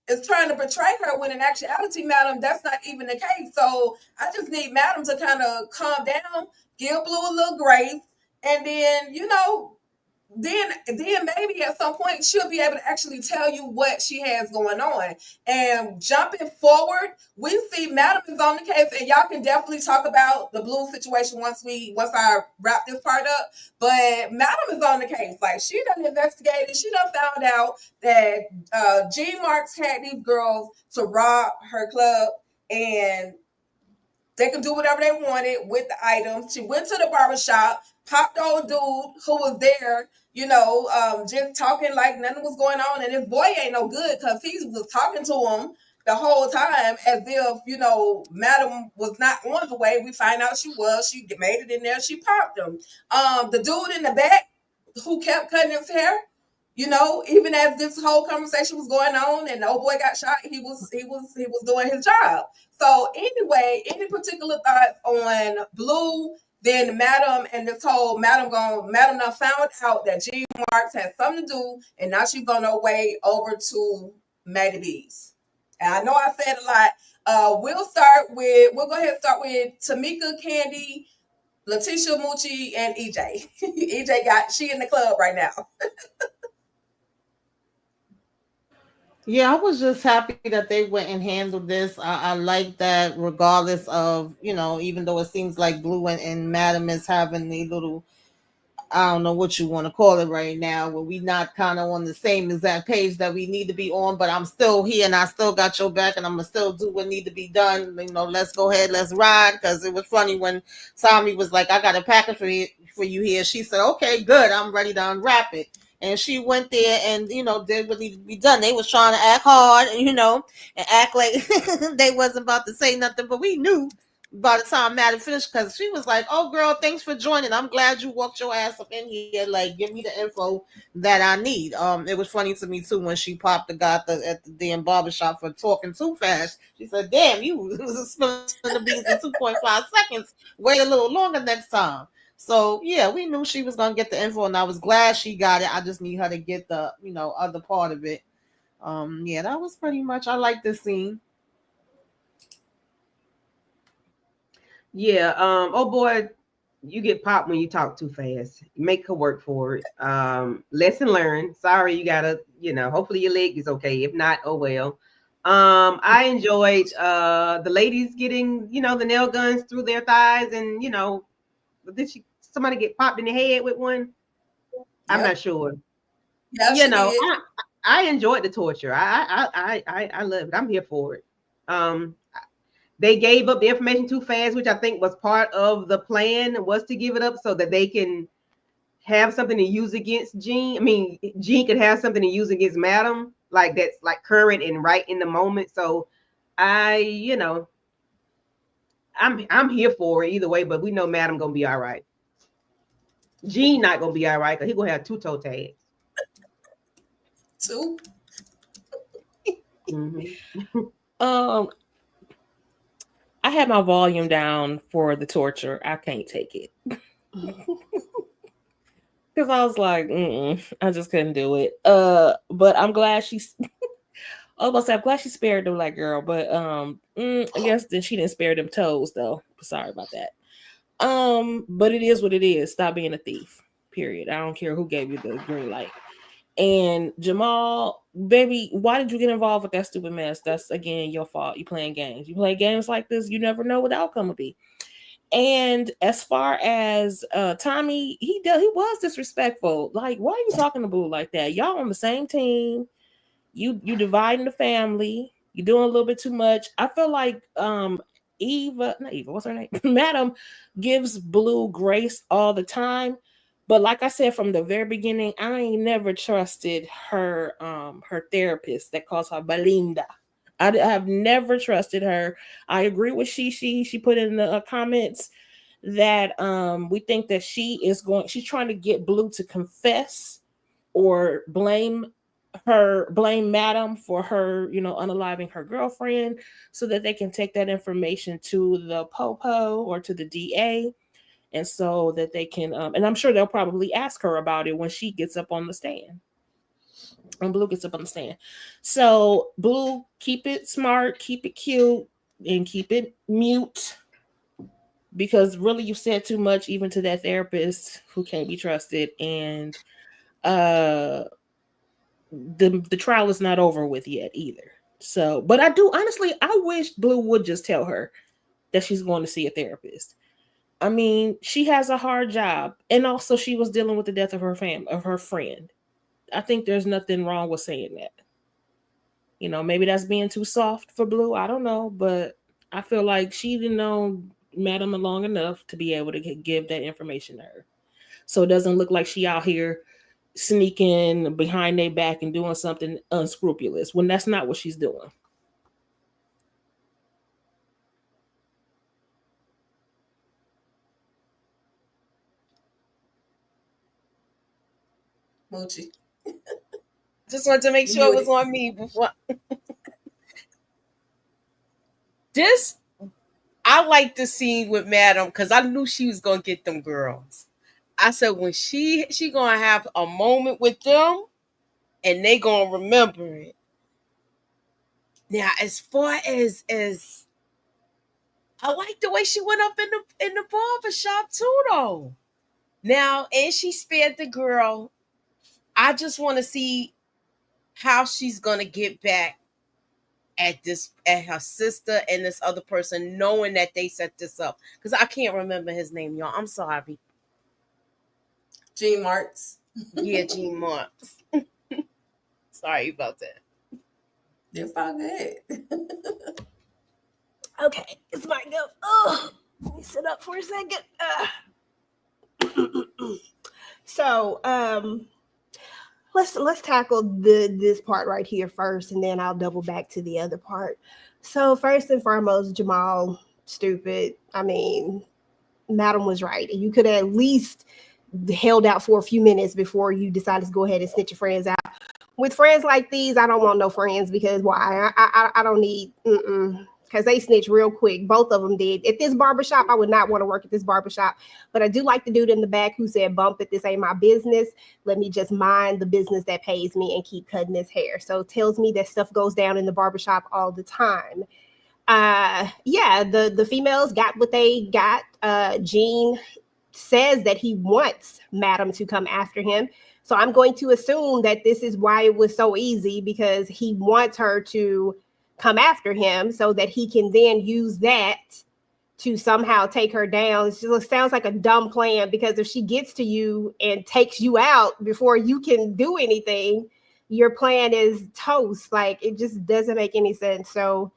is trying to betray her when in actuality, Madam, that's not even the case. So I just need Madam to kind of calm down, give Blue a little grace, and then, then maybe at some point she'll be able to actually tell you what she has going on. And jumping forward, we see Madam is on the case, and y'all can definitely talk about the Blue situation once I wrap this part up. But Madam is on the case. Like, she done investigated, she done found out that G Marks had these girls to rob her club, and they could do whatever they wanted with the items. She went to the barbershop, popped the old dude who was there, just talking like nothing was going on. And his boy ain't no good because he was talking to him the whole time as if, Madam was not on the way. We find out she was. She made it in there. She popped him. The dude in the back who kept cutting his hair, even as this whole conversation was going on and the old boy got shot, he was doing his job. So anyway, any particular thoughts on Blue, then Madam, and this whole Madam now found out that G Marks had something to do, and now she's on her way over to Maddie B's. And I know I said a lot. We'll go ahead and start with Tamika, Candy, Letitia, Moochie, and EJ. She in the club right now. Yeah, I was just happy that they went and handled this. I like that, regardless of, even though it seems like Blue and Madam is having a little, I don't know what you want to call it right now, where we not kind of on the same exact page that we need to be on, but I'm still here and I still got your back and I'm going to still do what need to be done. Let's go ahead, let's ride. Because it was funny when Tommy was like, I got a package for you here. She said, okay, good. I'm ready to unwrap it. And she went there and, did what needed to be done. They was trying to act hard, and act like they wasn't about to say nothing, but we knew by the time Maddie finished, because she was like, oh girl, thanks for joining. I'm glad you walked your ass up in here. Like, give me the info that I need. It was funny to me too when she popped the guy at the damn barbershop for talking too fast. She said, damn, you was spilling the beans in 2.5 seconds. Wait a little longer next time. So yeah, we knew she was gonna get the info, and I was glad she got it. I just need her to get the other part of it. Yeah, that was pretty much. I like this scene. Yeah. Oh boy, you get popped when you talk too fast. Make her work for it. Lesson learned. Sorry, you gotta. Hopefully your leg is okay. If not, oh well. I enjoyed the ladies getting the nail guns through their thighs, and did somebody get popped in the head with one? I'm not sure. Yeah, she did. I enjoyed the torture. I love it. I'm here for it. They gave up the information too fast, which I think was part of the plan, was to give it up so that they can have something to use against Jean. I mean, Jean could have something to use against Madam, like that's like current and right in the moment. So I'm here for it either way, but we know Madam gonna be all right. Jean not gonna be all right because he gonna have 2 toe tags. 2. I had my volume down for the torture. I can't take it. Because I was like, I just couldn't do it. But I'm glad she's almost. I'm glad she spared the black girl, but I guess that she didn't spare them toes though. Sorry about that. But it is what it is. Stop being a thief. Period. I don't care who gave you the green light. And Jamal, baby, why did you get involved with that stupid mess? That's again your fault. You playing games. You play games like this, you never know what the outcome will be. And as far as Tommy, he was disrespectful. Like, why are you talking to Boo like that? Y'all on the same team. You dividing the family. You doing a little bit too much. I feel like not Eva, what's her name? Madam gives Blue grace all the time. But like I said from the very beginning, I ain't never trusted her therapist that calls her Belinda. I have never trusted her. I agree with she put in the comments that we think that she's trying to get Blue to confess or blame Madam for her, unaliving her girlfriend, so that they can take that information to the popo or to the DA, and so that they can and I'm sure they'll probably ask her about it when she gets up on the stand. When Blue gets up on the stand. So Blue, keep it smart, keep it cute, and keep it mute, because really you said too much even to that therapist who can't be trusted. And uh the trial is not over with yet either. So, but I do honestly, I wish Blue would just tell her that she's going to see a therapist. I mean, she has a hard job, and also she was dealing with the death of her friend. I think there's nothing wrong with saying that. Maybe that's being too soft for Blue. I don't know, but I feel like she didn't know Madam long enough to be able to give that information to her. So it doesn't look like she out here sneaking behind their back and doing something unscrupulous when that's not what she's doing. Moochie. Just wanted to make sure it was on me before. This, I like the scene with Madam because I knew she was gonna get them girls. I said when she gonna have a moment with them, and they gonna remember it. Now, as far as I like the way she went up in the barber shop too, though. Now, and she spared the girl. I just want to see how she's gonna get back at her sister and this other person, knowing that they set this up. Because I can't remember his name, y'all. I'm sorry. Gene Martz. Yeah, Gene Martz. Sorry about that. You're fine. Good. Okay, it's my go. Oh, let me sit up for a second. So, let's tackle this part right here first, and then I'll double back to the other part. So, first and foremost, Jamal, stupid. I mean, Madam was right. You could have at least held out for a few minutes before you decided to go ahead and snitch your friends out. With friends like these, I don't want no friends, because why? I don't need, because they snitch real quick. Both of them did. At this barbershop, I would not want to work at this barbershop, but I do like the dude in the back who said, bump it, this ain't my business. Let me just mind the business that pays me and keep cutting his hair. So it tells me that stuff goes down in the barbershop all the time. Yeah, the females got what they got. Gene says that he wants Madam to come after him. So I'm going to assume that this is why it was so easy, because he wants her to come after him so that he can then use that to somehow take her down. It just sounds like a dumb plan, because if she gets to you and takes you out before you can do anything, your plan is toast. Like, it just doesn't make any sense. So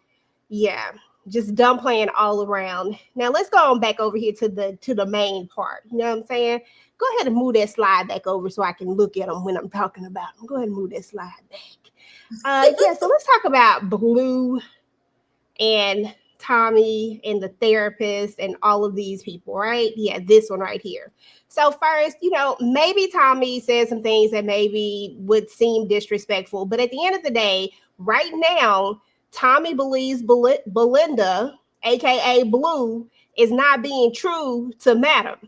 yeah, just dumb plan all around. Now let's go on back over here to the main part. You know what I'm saying? Go ahead and move that slide back over so I can look at them when I'm talking about them. Go ahead and move that slide back. Yeah, so let's talk about Blue and Tommy and the therapist and all of these people, right? Yeah, this one right here. So first, maybe Tommy said some things that maybe would seem disrespectful, but at the end of the day, right now, Tommy believes Belinda, aka Blue, is not being true to Madam.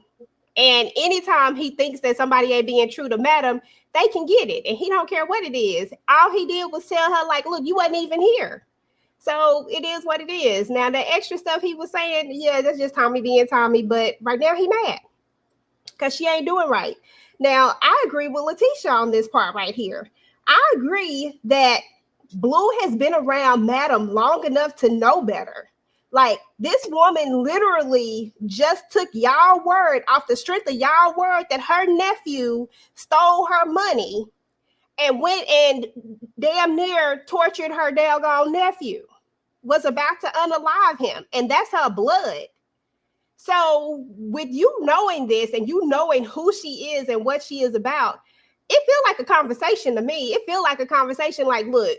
And anytime he thinks that somebody ain't being true to Madam, they can get it. And he don't care what it is. All he did was tell her, like, look, you wasn't even here. So it is what it is. Now, the extra stuff he was saying, yeah, that's just Tommy being Tommy. But right now he mad because she ain't doing right. Now, I agree with Letitia on this part right here. I agree that Blue has been around Madam long enough to know better. Like, this woman literally just took y'all word off the strength of y'all word that her nephew stole her money and went and damn near tortured her doggone nephew, was about to unalive him. And that's her blood. So with you knowing this and you knowing who she is and what she is about, it feels like a conversation to me. It feels like a conversation like, look,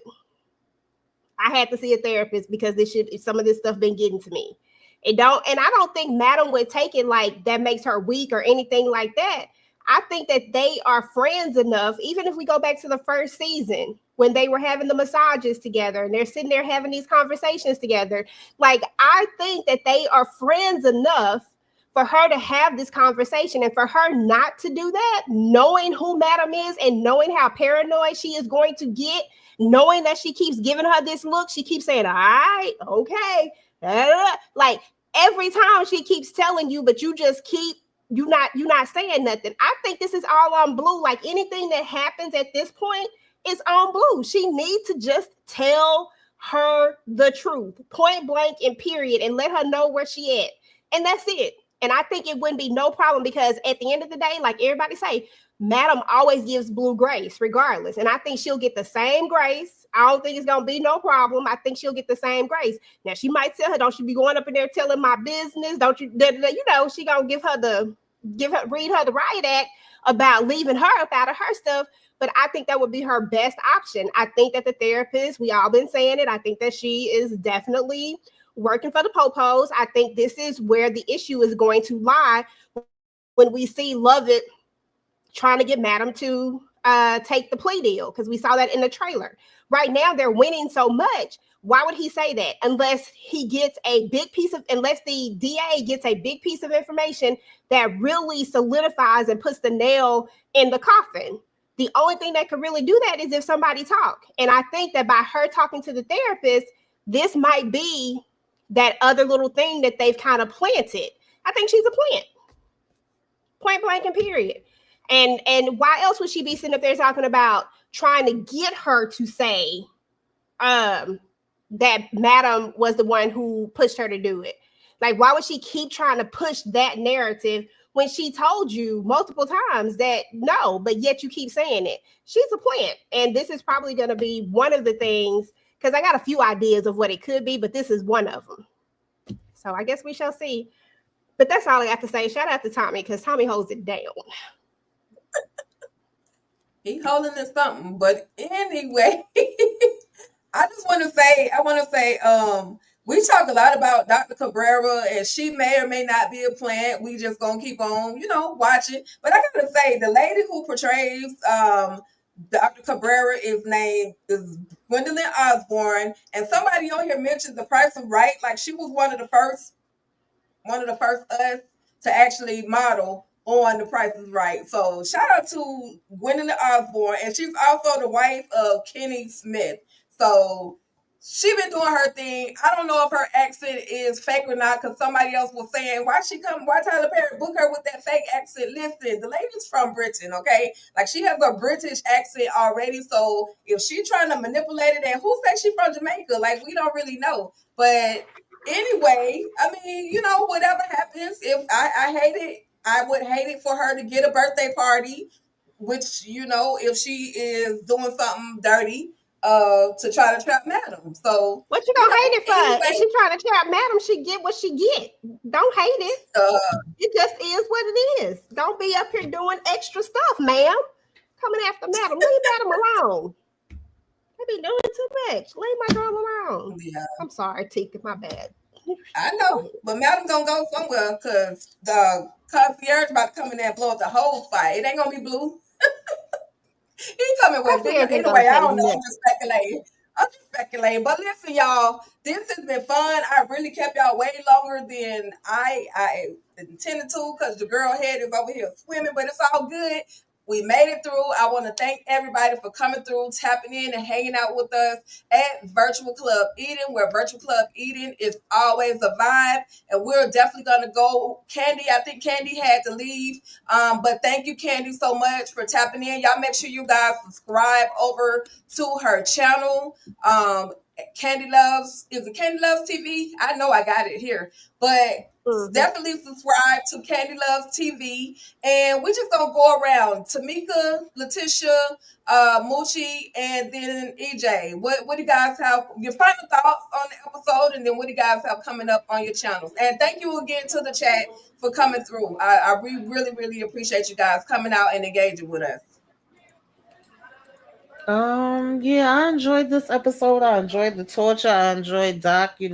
I had to see a therapist because some of this stuff been getting to me. And I don't think Madam would take it like that makes her weak or anything like that. I think that they are friends enough, even if we go back to the first season when they were having the massages together and they're sitting there having these conversations together. Like, I think that they are friends enough for her to have this conversation and for her not to do that, knowing who Madam is and knowing how paranoid she is going to get, knowing that she keeps giving her this look, she keeps saying, all right, okay. Like every time she keeps telling you, but you just keep you're not saying nothing. I think this is all on Blue. Like anything that happens at this point is on Blue. She needs to just tell her the truth, point blank and period, and let her know where she at. And that's it. And I think it wouldn't be no problem because at the end of the day, like everybody say, Madam always gives Blue grace regardless. And I think she'll get the same grace. I don't think it's going to be no problem. I think she'll get the same grace. Now, she might tell her, don't you be going up in there telling my business. Don't you, she going to read her the riot act about leaving her up out of her stuff. But I think that would be her best option. I think that the therapist, we all been saying it. I think that she is definitely working for the popos. I think this is where the issue is going to lie when we see Lovett trying to get Madam to take the plea deal, because we saw that in the trailer. Right now, they're winning so much. Why would he say that unless unless the DA gets a big piece of information that really solidifies and puts the nail in the coffin? The only thing that could really do that is if somebody talk. And I think that by her talking to the therapist, this might be that other little thing that they've kind of planted. I think she's a plant. Point blank and period. And why else would she be sitting up there talking about trying to get her to say that Madam was the one who pushed her to do it? Like, why would she keep trying to push that narrative when she told you multiple times that no, but yet you keep saying it? She's a plant. And this is probably going to be one of the things, because I got a few ideas of what it could be, but this is one of them. So I guess we shall see. But that's all I got to say. Shout out to Tommy, because Tommy holds it down. He holding it something. But anyway, I want to say, we talk a lot about Dr. Cabrera, and she may or may not be a plant. We just gonna keep on, watching. But I gotta say, the lady who portrays Dr. Cabrera is Gwendolyn Osborne, and somebody on here mentioned The Price of Right. Like, she was one of the first us to actually model on The Price is Right. So shout out to Gwendolyn Osborne, and she's also the wife of Kenny Smith. So she been doing her thing. I don't know if her accent is fake or not, because somebody else was saying, why Tyler Perry book her with that fake accent? Listen, the lady's from Britain, okay? Like, she has a British accent already. So if she's trying to manipulate it, and who says she's from Jamaica? Like, we don't really know. But anyway, I mean, whatever happens, if I hate it, I would hate it for her to get a birthday party, which, if she is doing something dirty, to try to trap Madam. So what you gonna hate it for? Anyway, if she trying to trap Madam, she get what she get. Don't hate it. It just is what it is. Don't be up here doing extra stuff, ma'am. Coming after Madam. Leave Madam alone. They be doing too much. Leave my girl alone. Yeah. I'm sorry, Tika. My bad. I know, but Madam gonna go somewhere, because the concierge about to come in there and blow up the whole fight. It ain't gonna be Blue. He coming with big. Anyway, I don't know. I'm just speculating. But listen, y'all, this has been fun. I really kept y'all way longer than I intended to, because the girl head is over here swimming, but it's all good. We made it through. I want to thank everybody for coming through, tapping in, and hanging out with us at Virtual Club Eden, where Virtual Club Eden is always a vibe. And we're definitely going to go. Candy, I think Candy had to leave. But thank you, Candy, so much for tapping in. Y'all make sure you guys subscribe over to her channel. Candy Loves TV? I know I got it here. But definitely subscribe to Candy Loves TV. And we're just going to go around. Tamika, Letitia, Moochie, and then EJ. What do you guys have? Your final thoughts on the episode, and then what do you guys have coming up on your channels? And thank you again to the chat for coming through. I really, really appreciate you guys coming out and engaging with us. Yeah, I enjoyed this episode. I enjoyed the torture. I enjoyed Doc, getting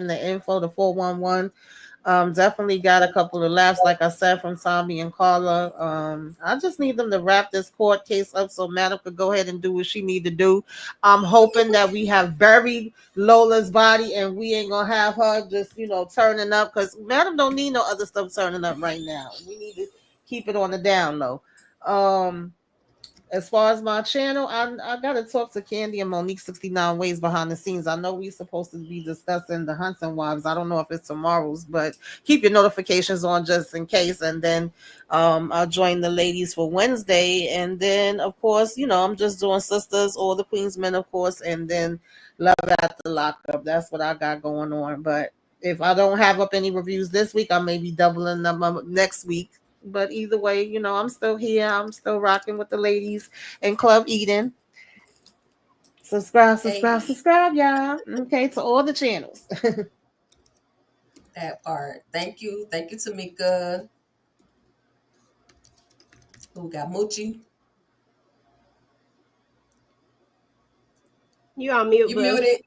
the info, the 411. Definitely got a couple of laughs, like I said, from Tommy and Carla. I just need them to wrap this court case up so Madam could go ahead and do what she need to do. I'm hoping that we have buried Lola's body and we ain't gonna have her just, turning up, because Madam don't need no other stuff turning up right now. We need to keep it on the down low. Um, as far as my channel, I gotta talk to Candy and Monique 69 Ways behind the scenes. I know we're supposed to be discussing the Hunting Wives. I don't know if it's tomorrow's, but keep your notifications on just in case. And then I'll join the ladies for Wednesday. And then of course, I'm just doing Sisters or the Queensmen, of course, and then Love at the Lockup. That's what I got going on. But if I don't have up any reviews this week, I may be doubling them up next week. But either way, I'm still here. I'm still rocking with the ladies in Club Eden. Subscribe, subscribe, Hey, subscribe, y'all. Okay, to all the channels. that part. Thank you, Tamika. Who got Moochie? You on mute, You boo. muted.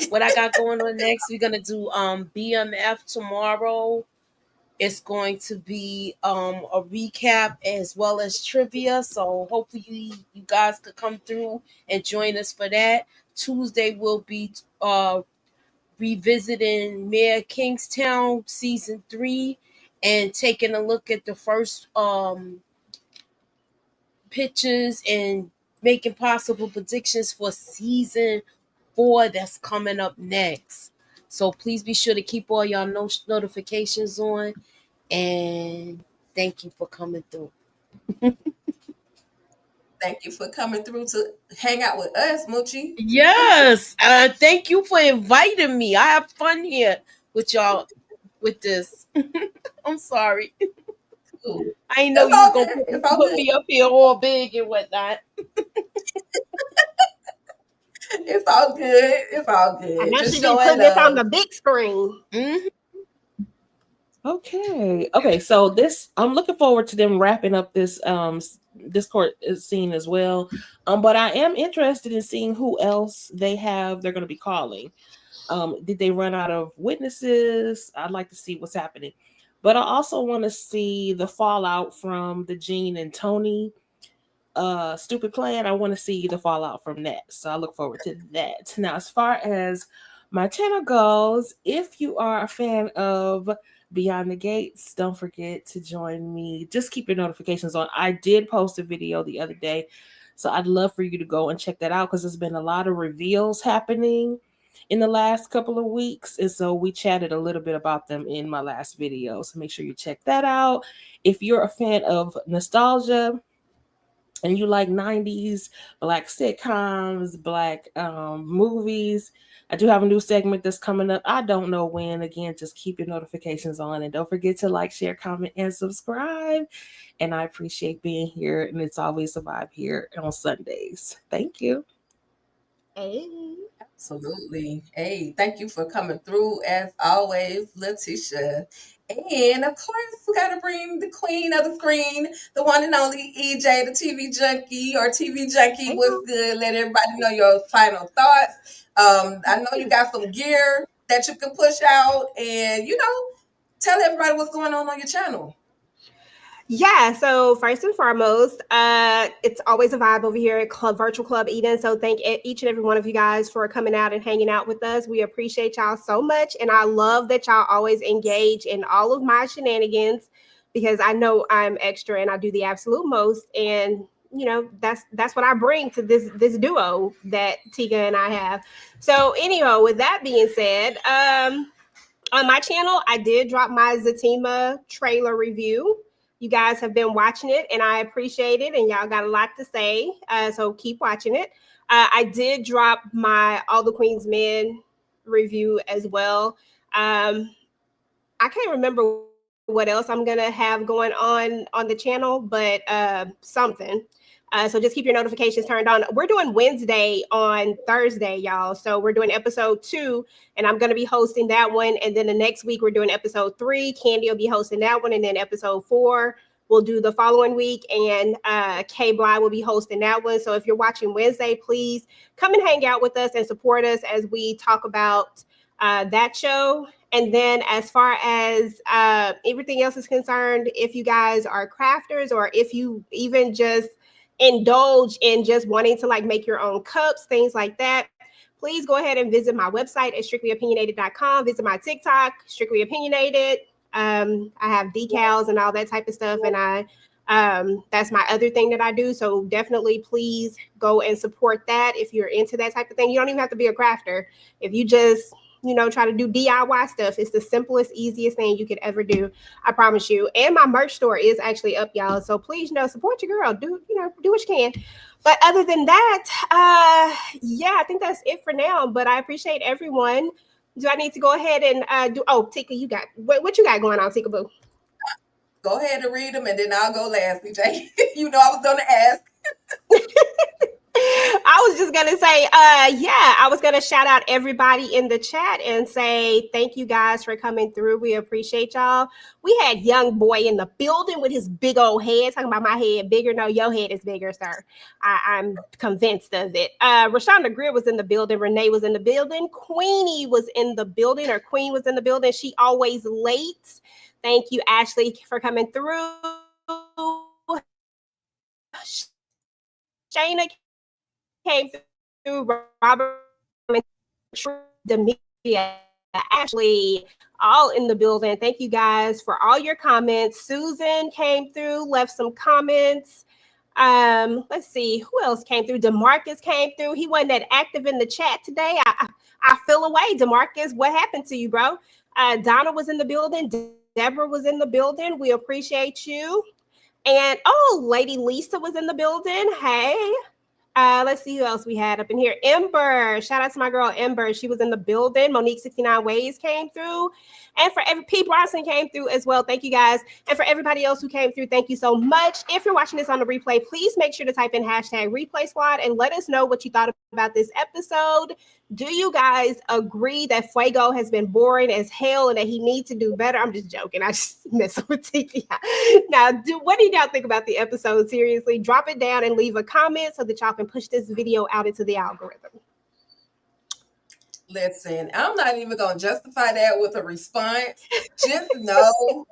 What I got going on next, we're gonna do BMF tomorrow. It's going to be a recap as well as trivia. So hopefully you guys could come through and join us for that. Tuesday will be revisiting Mayor Kingstown season 3 and taking a look at the first pictures and making possible predictions for season 4 that's coming up next. So please be sure to keep all y'all notifications on, and thank you for coming through. Thank you for coming through to hang out with us, Moochie. Yes, thank you for inviting me. I have fun here with y'all with this. I'm sorry. Cool. I didn't know It's you was all gonna good. It's all put good. me up here all big and whatnot. It's all good. It's all I good. know Just she be showing putting this on love. the big screen. Hmm. Okay. So this I'm looking forward to them wrapping up this court scene as well. But I am interested in seeing who else they're going to be calling. Did they run out of witnesses? I'd like to see what's happening. But I also want to see the fallout from the Gene and Tony stupid plan. I want to see the fallout from that. So I look forward to that. Now, as far as my channel goes, if you are a fan of Beyond the Gates, don't forget to join me. Just keep your notifications on. I did post a video the other day, so I'd love for you to go and check that out because there's been a lot of reveals happening in the last couple of weeks. And so we chatted a little bit about them in my last video. So make sure you check that out. If you're a fan of nostalgia, and you like 90s black sitcoms, black movies, I do have a new segment that's coming up. I don't know when. Again, just keep your notifications on and don't forget to like, share, comment, and subscribe. And I appreciate being here. And it's always a vibe here on Sundays. Thank you. Hey. Absolutely. Hey, thank you for coming through as always, Letitia. And of course, we got to bring the queen of the screen, the one and only EJ, the TV junkie or TV junkie. Hey, What's good? Let everybody know your final thoughts. I know you got some gear that you can push out and, tell everybody what's going on your channel. yeah, so first and foremost, it's always a vibe over here at Virtual Club Eden. So thank each and every one of you guys for coming out and hanging out with us. We appreciate y'all so much. And I love that y'all always engage in all of my shenanigans because I know I'm extra and I do the absolute most. And that's what I bring to this duo that Tika and I have. So anyhow, with that being said, on my channel, I did drop my Zatima trailer review. You guys have been watching it, and I appreciate it, and y'all got a lot to say, so keep watching it. I did drop my All the Queen's Men review as well. I can't remember what else I'm gonna have going on the channel, but something. So just keep your notifications turned on. We're doing Wednesday on Thursday, y'all. So we're doing episode 2, and I'm gonna be hosting that one. And then the next week we're doing episode 3. Candy will be hosting that one, and then episode 4 we'll do the following week, and K Bly will be hosting that one. So if you're watching Wednesday, please come and hang out with us and support us as we talk about that show. And then as far as everything else is concerned, if you guys are crafters, or if you even just indulge in just wanting to like make your own cups, things like that, please go ahead and visit my website at strictlyopinionated.com. Visit my TikTok, Strictly Opinionated. I have decals and all that type of stuff, and that's my other thing that I do. So definitely please go and support that if you're into that type of thing. You don't even have to be a crafter. If you just try to do DIY stuff, it's the simplest, easiest thing you could ever do. I promise you. And my merch store is actually up, y'all. So please, support your girl. Do what you can. But other than that, yeah, I think that's it for now. But I appreciate everyone. Do I need to go ahead and do? Oh, Tika, you got what you got going on, Tika Boo? Go ahead and read them, and then I'll go last, BJ. I was going to ask. I was just gonna say, yeah, I was gonna shout out everybody in the chat and say thank you guys for coming through. We appreciate y'all. We had Young Boy in the building with his big old head, talking about my head bigger. No, your head is bigger, sir. I'm convinced of it. Rashonda Greer was in the building. Renee was in the building. Queenie was in the building, or Queen was in the building. She always late. Thank you, Ashley, for coming through. Shayna came through, Robert, Demetria, Ashley, all in the building. Thank you guys for all your comments. Susan came through, left some comments. Let's see who else came through. DeMarcus came through. He wasn't that active in the chat today. I feel away, DeMarcus. What happened to you, bro? Donna was in the building. Deborah was in the building. We appreciate you. And Lady Lisa was in the building. Hey. Let's see who else we had up in here. Ember. Shout out to my girl Ember. She was in the building. Monique 69 Ways came through. And for P. Bronson came through as well. Thank you guys. And for everybody else who came through, thank you so much. If you're watching this on the replay, please make sure to type in hashtag replay squad and let us know what you thought about this episode. Do you guys agree that Fuego has been boring as hell and that he needs to do better? I'm just joking. I just mess with TikTok. Now, what do y'all think about the episode? Seriously, drop it down and leave a comment so that y'all can push this video out into the algorithm. Listen, I'm not even going to justify that with a response. Just know,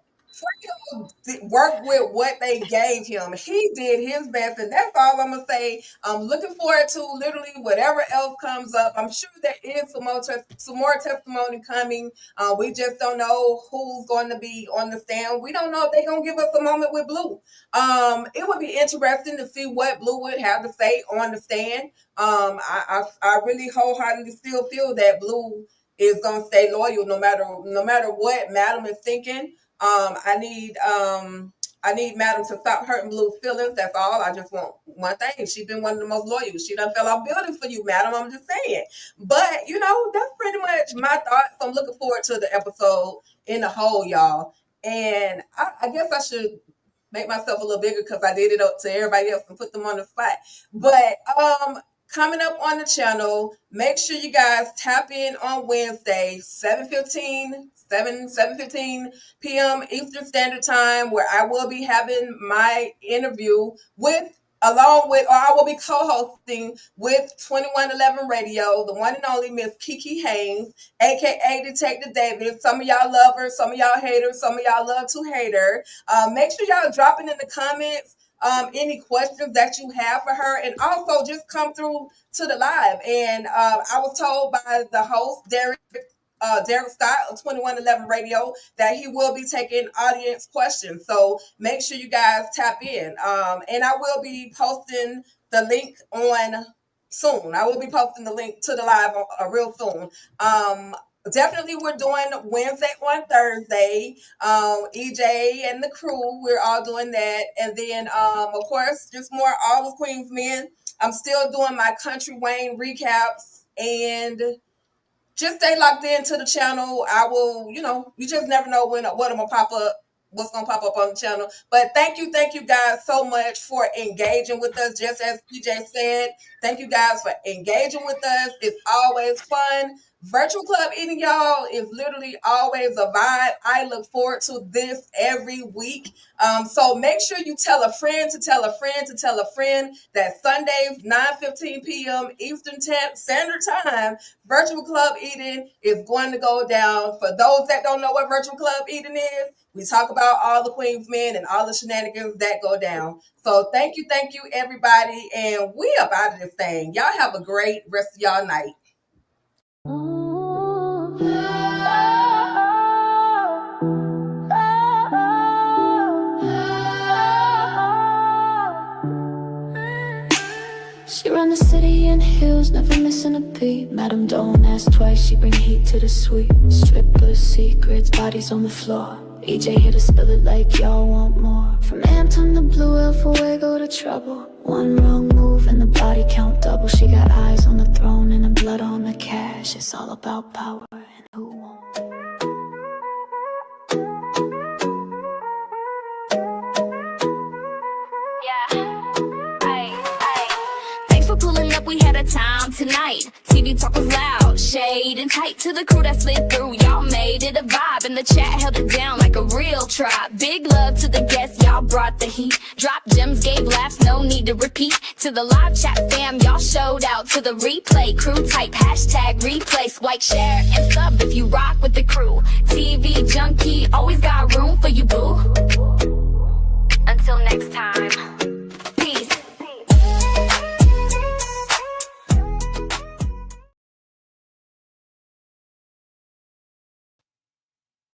work with what they gave him. He did his best, and that's all I'm going to say. I'm looking forward to literally whatever else comes up. I'm sure there is some more testimony coming. We just don't know who's going to be on the stand. We don't know if they're going to give us a moment with Blue. It would be interesting to see what Blue would have to say on the stand. I really wholeheartedly still feel that Blue is gonna stay loyal no matter what Madam is thinking. I need Madam to stop hurting Blue's feelings. That's all. I just want one thing. She's been one of the most loyal. She done fell off buildings for you, Madam. I'm just saying. But that's pretty much my thoughts. I'm looking forward to the episode in the whole, y'all. And I guess I should make myself a little bigger because I did it up to everybody else and put them on the spot. But coming up on the channel, make sure you guys tap in on Wednesday, 7:15 p.m. Eastern Standard Time, where I will be having my interview I will be co-hosting with 2111 Radio, the one and only Miss Kiki Haynes, aka Detective David. Some of y'all love her, some of y'all hate her, some of y'all love to hate her. Make sure y'all dropping in the comments any questions that you have for her, and also just come through to the live. And I was told by the host, Derek Scott of 2111 Radio, that he will be taking audience questions. So make sure you guys tap in. And I will be posting the link on soon. I will be posting the link to the live real soon. Definitely we're doing Wednesday on Thursday. EJ and the crew, we're all doing that. And then of course, just more Allthequeensmen. I'm still doing my Country Wayne recaps, and just stay locked into the channel. I will, you just never know what's gonna pop up on the channel. But thank you guys so much for engaging with us. Just as PJ said, thank you guys for engaging with us. It's always fun. Virtual club eating, y'all, is literally always a vibe. I look forward to this every week. So make sure you tell a friend to tell a friend to tell a friend that Sundays, 9:15 p.m. Eastern Standard Time, virtual club eating is going to go down. For those that don't know what virtual club eating is, we talk about all the Queensmen and all the shenanigans that go down. So thank you, everybody. And we up out of this thing. Y'all have a great rest of y'all night. She run the city in heels, never missing a beat. Madam, don't ask twice, she bring heat to the suite. Strippers, secrets, bodies on the floor. EJ here to spill it like y'all want more. From Hampton to Blue Hill, Fuego to Trouble. One wrong move and the body count double. She got eyes on the throne and the blood on the cash. It's all about power and who won't. Pulling up, we had a time tonight. TV talk was loud, shade and tight. To the crew that slid through, y'all made it a vibe. And the chat held it down like a real tribe. Big love to the guests, y'all brought the heat. Dropped gems, gave laughs, no need to repeat. To the live chat fam, y'all showed out. To the replay, crew type, hashtag replay. Swipe, share, and sub if you rock with the crew. TV junkie, always